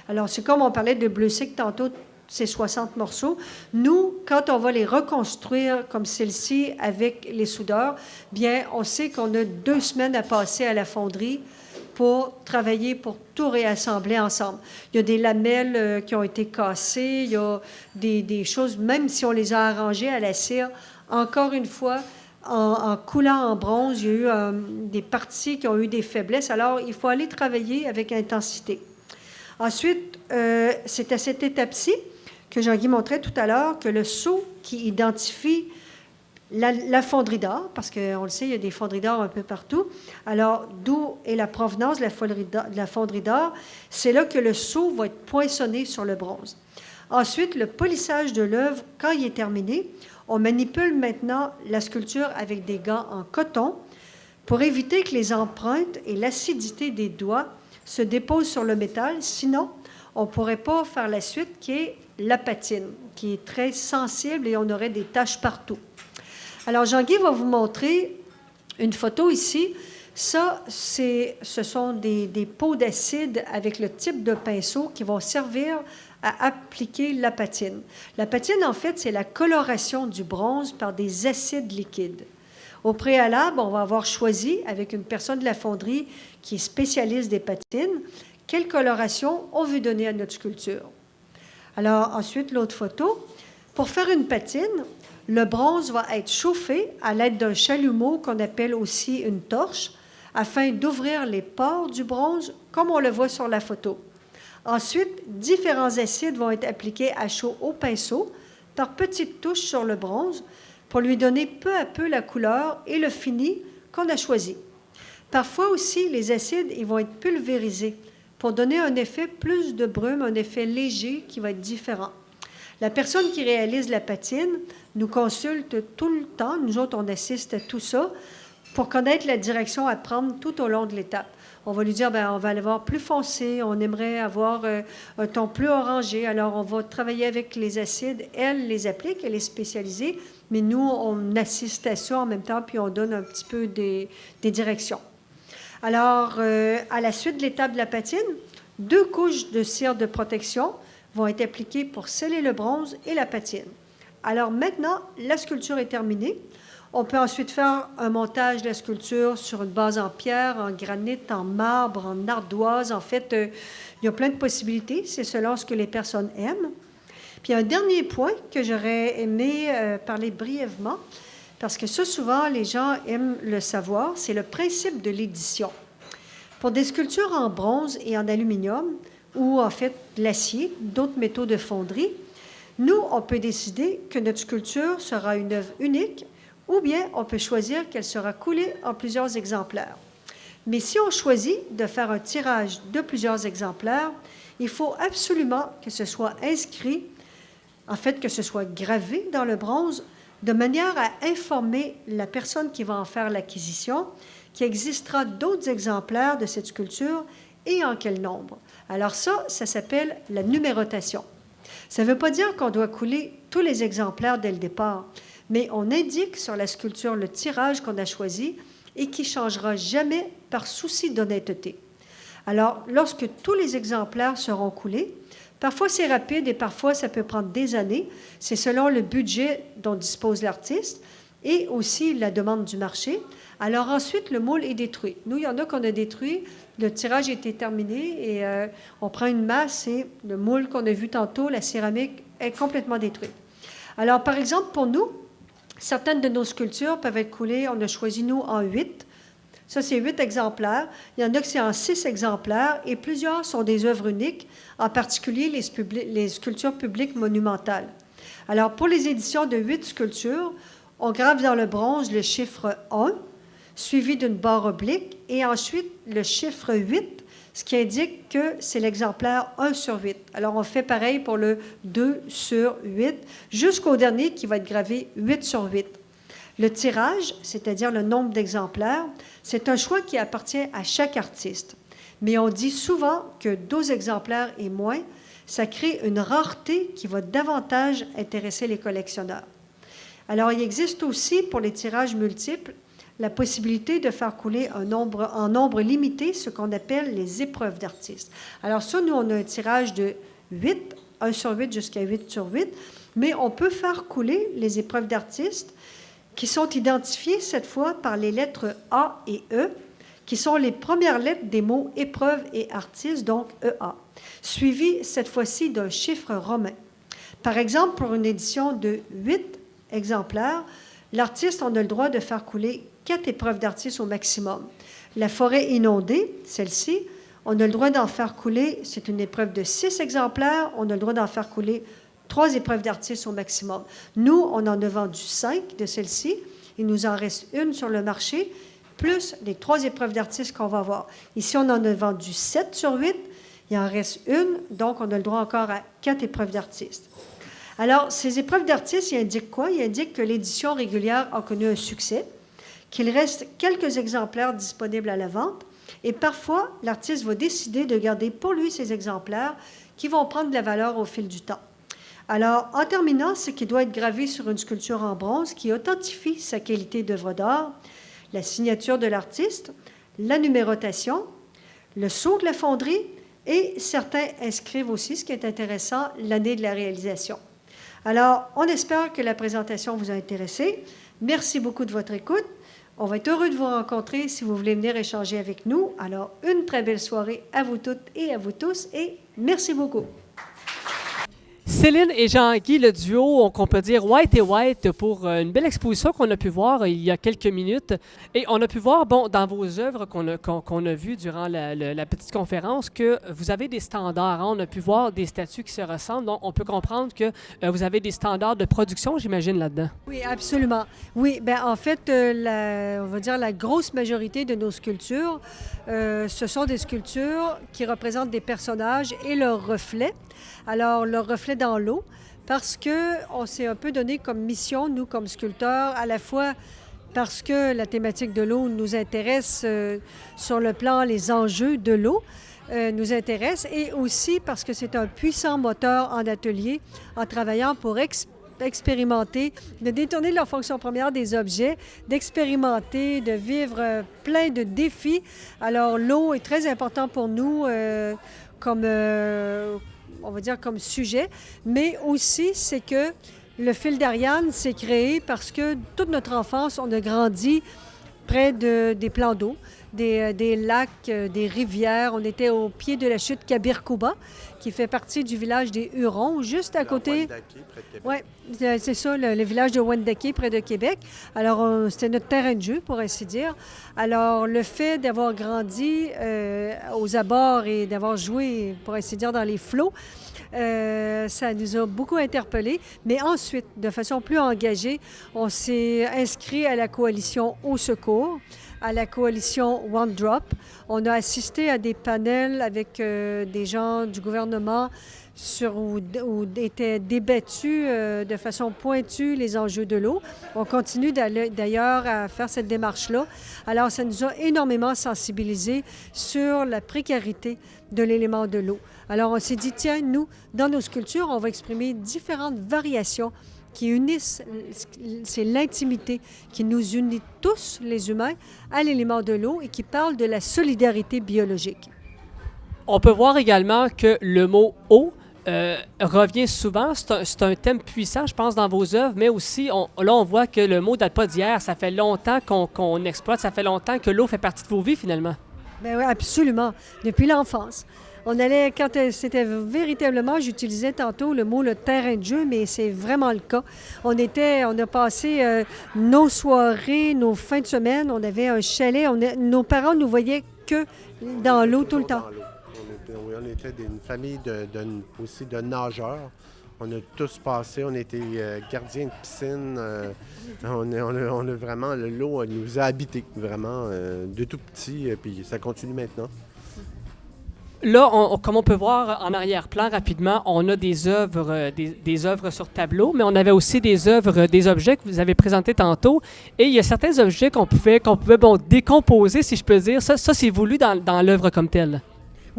Alors, c'est comme on parlait de bleu cycle tantôt, c'est 60 morceaux. Nous, quand on va les reconstruire comme celle-ci avec les soudeurs, bien, on sait qu'on a 2 semaines à passer à la fonderie pour travailler, pour tout réassembler ensemble. Il y a des lamelles qui ont été cassées, il y a des choses, même si on les a arrangées à la cire, encore une fois, en coulant en bronze, il y a eu des parties qui ont eu des faiblesses. Alors, il faut aller travailler avec intensité. Ensuite, c'est à cette étape-ci que Jean-Guy montrait tout à l'heure que le sceau qui identifie la fonderie d'or, parce qu'on le sait, il y a des fonderies d'or un peu partout. Alors, d'où est la provenance de la fonderie d'or? C'est là que le sceau va être poinçonné sur le bronze. Ensuite, le polissage de l'œuvre, quand il est terminé, on manipule maintenant la sculpture avec des gants en coton pour éviter que les empreintes et l'acidité des doigts se déposent sur le métal. Sinon, on ne pourrait pas faire la suite qui est la patine, qui est très sensible et on aurait des taches partout. Alors, Jean-Guy va vous montrer une photo ici. Ça, ce sont des pots d'acide avec le type de pinceau qui vont servir à appliquer la patine. La patine, en fait, c'est la coloration du bronze par des acides liquides. Au préalable, on va avoir choisi, avec une personne de la fonderie qui est spécialiste des patines, quelle coloration on veut donner à notre sculpture. Alors, ensuite, l'autre photo. Pour faire une patine, le bronze va être chauffé à l'aide d'un chalumeau qu'on appelle aussi une torche, afin d'ouvrir les pores du bronze, comme on le voit sur la photo. Ensuite, différents acides vont être appliqués à chaud au pinceau par petites touches sur le bronze pour lui donner peu à peu la couleur et le fini qu'on a choisi. Parfois aussi, les acides ils vont être pulvérisés pour donner un effet plus de brume, un effet léger qui va être différent. La personne qui réalise la patine nous consulte tout le temps. Nous autres, on assiste à tout ça pour connaître la direction à prendre tout au long de l'étape. On va lui dire, bien, on va aller voir plus foncé, on aimerait avoir un ton plus orangé. Alors, on va travailler avec les acides. Elle les applique, elle est spécialisée, mais nous, on assiste à ça en même temps, puis on donne un petit peu des directions. Alors, à la suite de l'étape de la patine, 2 couches de cire de protection vont être appliquées pour sceller le bronze et la patine. Alors maintenant, la sculpture est terminée. On peut ensuite faire un montage de la sculpture sur une base en pierre, en granit, en marbre, en ardoise. En fait, il y a plein de possibilités. C'est selon ce que les personnes aiment. Puis un dernier point que j'aurais aimé parler brièvement, parce que ça, souvent, les gens aiment le savoir, c'est le principe de l'édition. Pour des sculptures en bronze et en aluminium, ou en fait l'acier, d'autres métaux de fonderie, nous, on peut décider que notre sculpture sera une œuvre unique ou bien on peut choisir qu'elle sera coulée en plusieurs exemplaires. Mais si on choisit de faire un tirage de plusieurs exemplaires, il faut absolument que ce soit inscrit, en fait que ce soit gravé dans le bronze, de manière à informer la personne qui va en faire l'acquisition qu'il existera d'autres exemplaires de cette sculpture et en quel nombre. Alors ça s'appelle la numérotation. Ça ne veut pas dire qu'on doit couler tous les exemplaires dès le départ, mais on indique sur la sculpture le tirage qu'on a choisi et qui ne changera jamais par souci d'honnêteté. Alors, lorsque tous les exemplaires seront coulés, parfois c'est rapide et parfois ça peut prendre des années. C'est selon le budget dont dispose l'artiste et aussi la demande du marché. Alors ensuite, le moule est détruit. Nous, il y en a qu'on a détruit. Le tirage était terminé et on prend une masse et le moule qu'on a vu tantôt, la céramique, est complètement détruite. Alors, par exemple, pour nous, certaines de nos sculptures peuvent être coulées, on a choisi, nous, en 8. Ça, c'est 8 exemplaires. Il y en a que c'est en 6 exemplaires et plusieurs sont des œuvres uniques, en particulier les sculptures publiques monumentales. Alors, pour les éditions de 8 sculptures, on grave dans le bronze le chiffre 1, suivi d'une barre oblique, et ensuite le chiffre 8, ce qui indique que c'est l'exemplaire 1 sur 8. Alors, on fait pareil pour le 2 sur 8, jusqu'au dernier qui va être gravé 8 sur 8. Le tirage, c'est-à-dire le nombre d'exemplaires, c'est un choix qui appartient à chaque artiste. Mais on dit souvent que 12 exemplaires et moins, ça crée une rareté qui va davantage intéresser les collectionneurs. Alors, il existe aussi, pour les tirages multiples, la possibilité de faire couler en nombre limité, ce qu'on appelle les épreuves d'artistes. Alors ça, nous, on a un tirage de 8, 1 sur 8 jusqu'à 8 sur 8, mais on peut faire couler les épreuves d'artistes qui sont identifiées cette fois par les lettres A et E, qui sont les premières lettres des mots épreuve et artiste, donc EA, suivies cette fois-ci d'un chiffre romain. Par exemple, pour une édition de 8 exemplaires, l'artiste, on a le droit de faire couler 4 épreuves d'artistes au maximum. La forêt inondée, celle-ci, on a le droit d'en faire couler, c'est une épreuve de 6 exemplaires, on a le droit d'en faire couler 3 épreuves d'artistes au maximum. Nous, on en a vendu 5 de celles-ci. Il nous en reste une sur le marché, plus les 3 épreuves d'artistes qu'on va avoir. Ici, on en a vendu 7 sur 8. Il en reste une, donc on a le droit encore à 4 épreuves d'artistes. Alors, ces épreuves d'artistes, ils indiquent quoi? Ils indiquent que l'édition régulière a connu un succès, qu'il reste quelques exemplaires disponibles à la vente, et parfois, l'artiste va décider de garder pour lui ces exemplaires qui vont prendre de la valeur au fil du temps. Alors, en terminant, ce qui doit être gravé sur une sculpture en bronze qui authentifie sa qualité d'œuvre d'art, la signature de l'artiste, la numérotation, le sceau de la fonderie, et certains inscrivent aussi, ce qui est intéressant, l'année de la réalisation. Alors, on espère que la présentation vous a intéressé. Merci beaucoup de votre écoute. On va être heureux de vous rencontrer si vous voulez venir échanger avec nous. Alors, une très belle soirée à vous toutes et à vous tous, et merci beaucoup. Céline et Jean-Guy, le duo, qu'on peut dire White et White, pour une belle exposition qu'on a pu voir il y a quelques minutes. Et on a pu voir, bon, dans vos œuvres qu'on a vues durant la petite conférence, que vous avez des standards. Hein? On a pu voir des statues qui se ressemblent. Donc, on peut comprendre que vous avez des standards de production, j'imagine, là-dedans. Oui, absolument. Oui, bien, en fait, on va dire la grosse majorité de nos sculptures, ce sont des sculptures qui représentent des personnages et leurs reflets. Alors, leur reflet dans l'eau, parce qu'on s'est un peu donné comme mission, nous, comme sculpteurs, à la fois parce que la thématique de l'eau nous intéresse sur le plan, les enjeux de l'eau nous intéressent, et aussi parce que c'est un puissant moteur en atelier, en travaillant pour expérimenter, de détourner leur fonction première des objets, d'expérimenter, de vivre plein de défis. Alors, l'eau est très important pour nous on va dire comme sujet, mais aussi c'est que le fil d'Ariane s'est créé parce que toute notre enfance, on a grandi près des plans d'eau, des lacs, des rivières. On était au pied de la chute Kabirkouba, qui fait partie du village des Hurons, juste à côté. Oui, c'est ça, le village de Wendake, près de Québec. Alors, c'était notre terrain de jeu, pour ainsi dire. Alors, le fait d'avoir grandi aux abords et d'avoir joué, pour ainsi dire, dans les flots, ça nous a beaucoup interpellés. Mais ensuite, de façon plus engagée, on s'est inscrit à la coalition Au Secours, à la coalition One Drop. On a assisté à des panels avec des gens du gouvernement où étaient débattus de façon pointue les enjeux de l'eau. On continue d'ailleurs à faire cette démarche-là. Alors, ça nous a énormément sensibilisés sur la précarité de l'élément de l'eau. Alors, on s'est dit, tiens, nous, dans nos sculptures, on va exprimer différentes variations qui unissent, c'est l'intimité qui nous unit tous, les humains, à l'élément de l'eau et qui parle de la solidarité biologique. On peut voir également que le mot « eau » revient souvent. C'est un thème puissant, je pense, dans vos œuvres, mais aussi, là, on voit que le mot ne date pas d'hier. Ça fait longtemps qu'on exploite, ça fait longtemps que l'eau fait partie de vos vies, finalement. Bien oui, absolument. Depuis l'enfance. On allait, quand c'était véritablement, j'utilisais tantôt le mot « le terrain de jeu », mais c'est vraiment le cas. On a passé nos soirées, nos fins de semaine, on avait un chalet, nos parents nous voyaient que dans l'eau tout le temps. On était une famille aussi de nageurs. On a tous passé, on était gardiens de piscine. On a vraiment, l'eau nous a habités, vraiment, de tout petit, puis ça continue maintenant. Là, comme on peut voir en arrière-plan rapidement, on a des œuvres, des œuvres sur tableau, mais on avait aussi des œuvres, des objets que vous avez présentés tantôt. Et il y a certains objets qu'on pouvait décomposer, si je peux dire. Ça c'est voulu dans l'œuvre comme telle.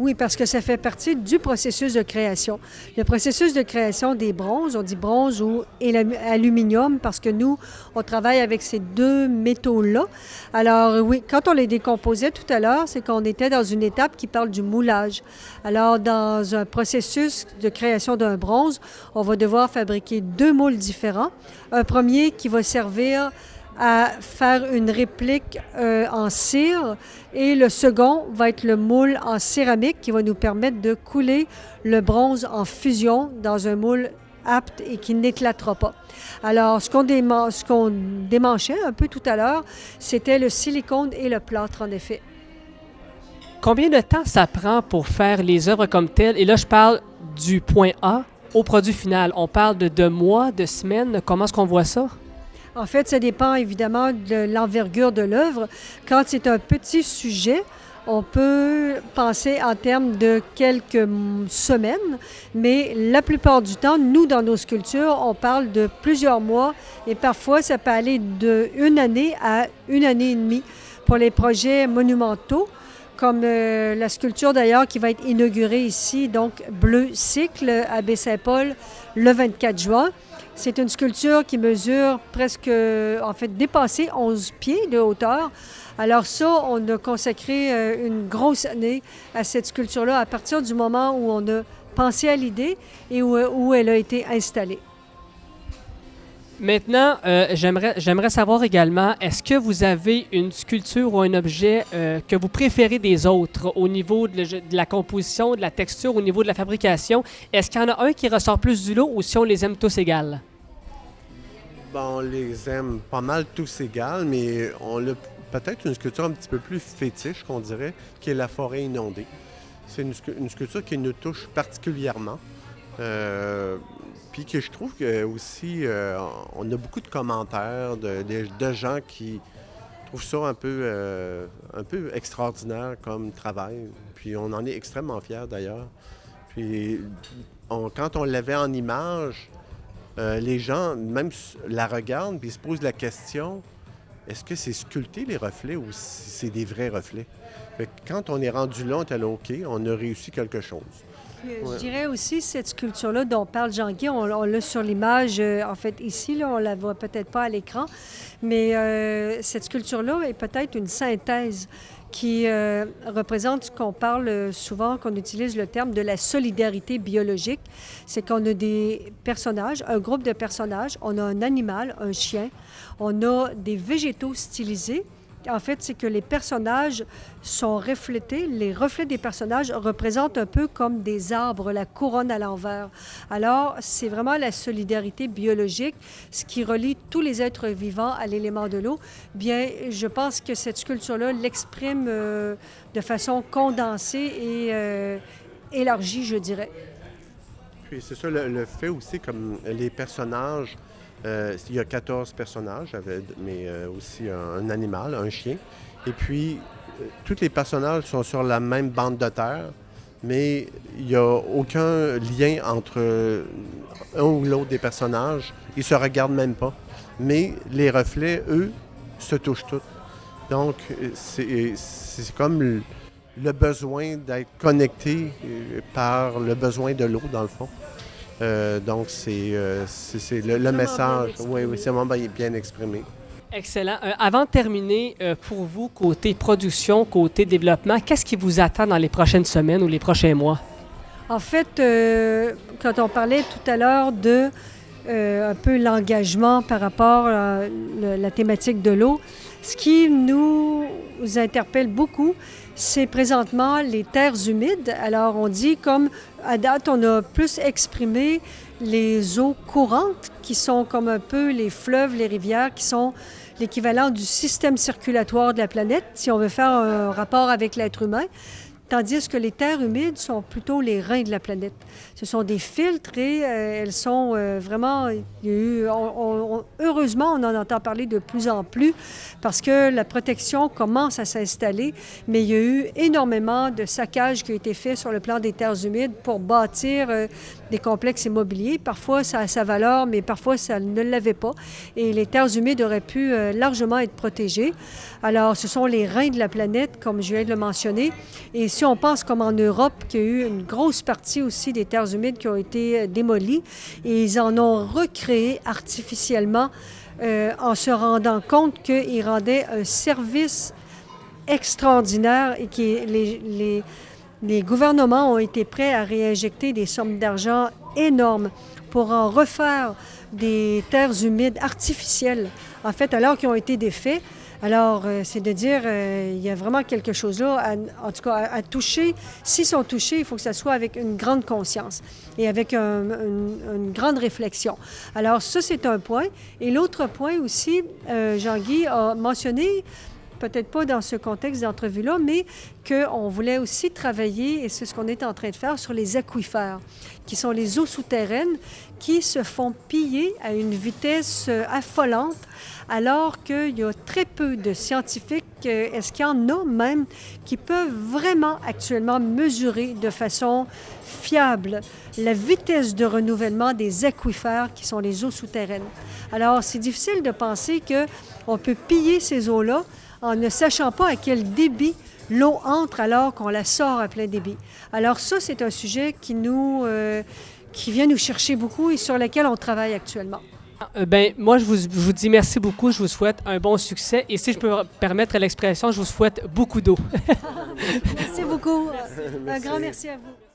Oui, parce que ça fait partie du processus de création. Le processus de création des bronzes, on dit bronze ou aluminium parce que nous, on travaille avec ces deux métaux-là. Alors oui, quand on les décomposait tout à l'heure, c'est qu'on était dans une étape qui parle du moulage. Alors dans un processus de création d'un bronze, on va devoir fabriquer deux moules différents. Un premier qui va servir à faire une réplique en cire et le second va être le moule en céramique qui va nous permettre de couler le bronze en fusion dans un moule apte et qui n'éclatera pas. Alors, ce qu'on démanchait un peu tout à l'heure, c'était le silicone et le plâtre, en effet. Combien de temps ça prend pour faire les œuvres comme telles? Et là, je parle du point A au produit final. On parle de mois, de semaines. Comment est-ce qu'on voit ça? En fait, ça dépend évidemment de l'envergure de l'œuvre. Quand c'est un petit sujet, on peut penser en termes de quelques semaines, mais la plupart du temps, nous, dans nos sculptures, on parle de plusieurs mois et parfois, ça peut aller d'1 année à 1 année et demie pour les projets monumentaux, comme la sculpture d'ailleurs qui va être inaugurée ici, donc Bleu Cycle à Baie-Saint-Paul le 24 juin. C'est une sculpture qui mesure dépassé 11 pieds de hauteur. Alors ça, on a consacré une grosse année à cette sculpture-là à partir du moment où on a pensé à l'idée et où elle a été installée. Maintenant, j'aimerais savoir également, est-ce que vous avez une sculpture ou un objet que vous préférez des autres au niveau de la composition, de la texture, au niveau de la fabrication? Est-ce qu'il y en a un qui ressort plus du lot ou si on les aime tous égales? Bon, on les aime pas mal tous égales, mais on a peut-être une sculpture un petit peu plus fétiche, qu'on dirait, qui est la forêt inondée. C'est une sculpture qui nous touche particulièrement. Puis que je trouve que aussi, on a beaucoup de commentaires de gens qui trouvent ça un peu extraordinaire comme travail. Puis on en est extrêmement fiers d'ailleurs. Puis quand on l'avait en image, les gens même la regardent puis se posent la question, est-ce que c'est sculpté les reflets ou si c'est des vrais reflets? Fait que quand on est rendu là, on est allé OK, on a réussi quelque chose. Je dirais aussi, cette sculpture-là dont parle Jean-Guy, on l'a sur l'image, en fait, ici, là, on ne la voit peut-être pas à l'écran, mais cette sculpture-là est peut-être une synthèse qui représente ce qu'on parle souvent, qu'on utilise le terme de la solidarité biologique. C'est qu'on a des personnages, un groupe de personnages, on a un animal, un chien, on a des végétaux stylisés. En fait, c'est que les personnages sont reflétés. Les reflets des personnages représentent un peu comme des arbres, la couronne à l'envers. Alors, c'est vraiment la solidarité biologique, ce qui relie tous les êtres vivants à l'élément de l'eau. Bien, je pense que cette sculpture-là l'exprime de façon condensée et élargie, je dirais. Puis c'est ça, le fait aussi, comme les personnages... il y a 14 personnages, mais aussi un animal, un chien. Et puis, tous les personnages sont sur la même bande de terre. mais il n'y a aucun lien entre un ou l'autre des personnages. Ils se regardent même pas. Mais les reflets, eux, se touchent tous. Donc, c'est comme le besoin d'être connecté par le besoin de l'eau, dans le fond. Donc, c'est le message. Oui, c'est vraiment bien exprimé. Excellent. Avant de terminer, pour vous, côté production, côté développement, qu'est-ce qui vous attend dans les prochaines semaines ou les prochains mois? En fait, quand on parlait tout à l'heure de un peu l'engagement par rapport à la thématique de l'eau, ce qui nous interpelle beaucoup, c'est présentement les terres humides. Alors, on dit comme à date, on a plus exprimé les eaux courantes, qui sont comme un peu les fleuves, les rivières, qui sont l'équivalent du système circulatoire de la planète, si on veut faire un rapport avec l'être humain. Tandis que les terres humides sont plutôt les reins de la planète. Ce sont des filtres et elles sont vraiment... heureusement, on en entend parler de plus en plus parce que la protection commence à s'installer, mais il y a eu énormément de saccage qui a été fait sur le plan des terres humides pour bâtir des complexes immobiliers. Parfois, ça a sa valeur, mais parfois, ça ne l'avait pas. Et les terres humides auraient pu largement être protégées. Alors, ce sont les reins de la planète, comme je viens de le mentionner. Et si on pense comme en Europe, qu'il y a eu une grosse partie aussi des terres humides qui ont été démolies, et ils en ont recréé artificiellement en se rendant compte qu'ils rendaient un service extraordinaire et que les gouvernements ont été prêts à réinjecter des sommes d'argent énormes pour en refaire des terres humides artificielles, en fait, alors qu'ils ont été défaits. Alors, c'est de dire, il y a vraiment quelque chose là, en tout cas, à toucher. S'ils sont touchés, il faut que ça soit avec une grande conscience et avec une grande réflexion. Alors, ça, c'est un point. Et l'autre point aussi, Jean-Guy a mentionné, peut-être pas dans ce contexte d'entrevue-là, mais qu'on voulait aussi travailler, et c'est ce qu'on est en train de faire, sur les aquifères, qui sont les eaux souterraines qui se font piller à une vitesse affolante, alors qu'il y a très peu de scientifiques, est-ce qu'il y en a même, qui peuvent vraiment actuellement mesurer de façon fiable la vitesse de renouvellement des aquifères qui sont les eaux souterraines. Alors, c'est difficile de penser qu'on peut piller ces eaux-là en ne sachant pas à quel débit l'eau entre alors qu'on la sort à plein débit. Alors ça, c'est un sujet qui vient nous chercher beaucoup et sur lequel on travaille actuellement. Moi, je vous dis merci beaucoup. Je vous souhaite un bon succès. Et si je peux me permettre l'expression, je vous souhaite beaucoup d'eau. Merci beaucoup. Un grand merci à vous.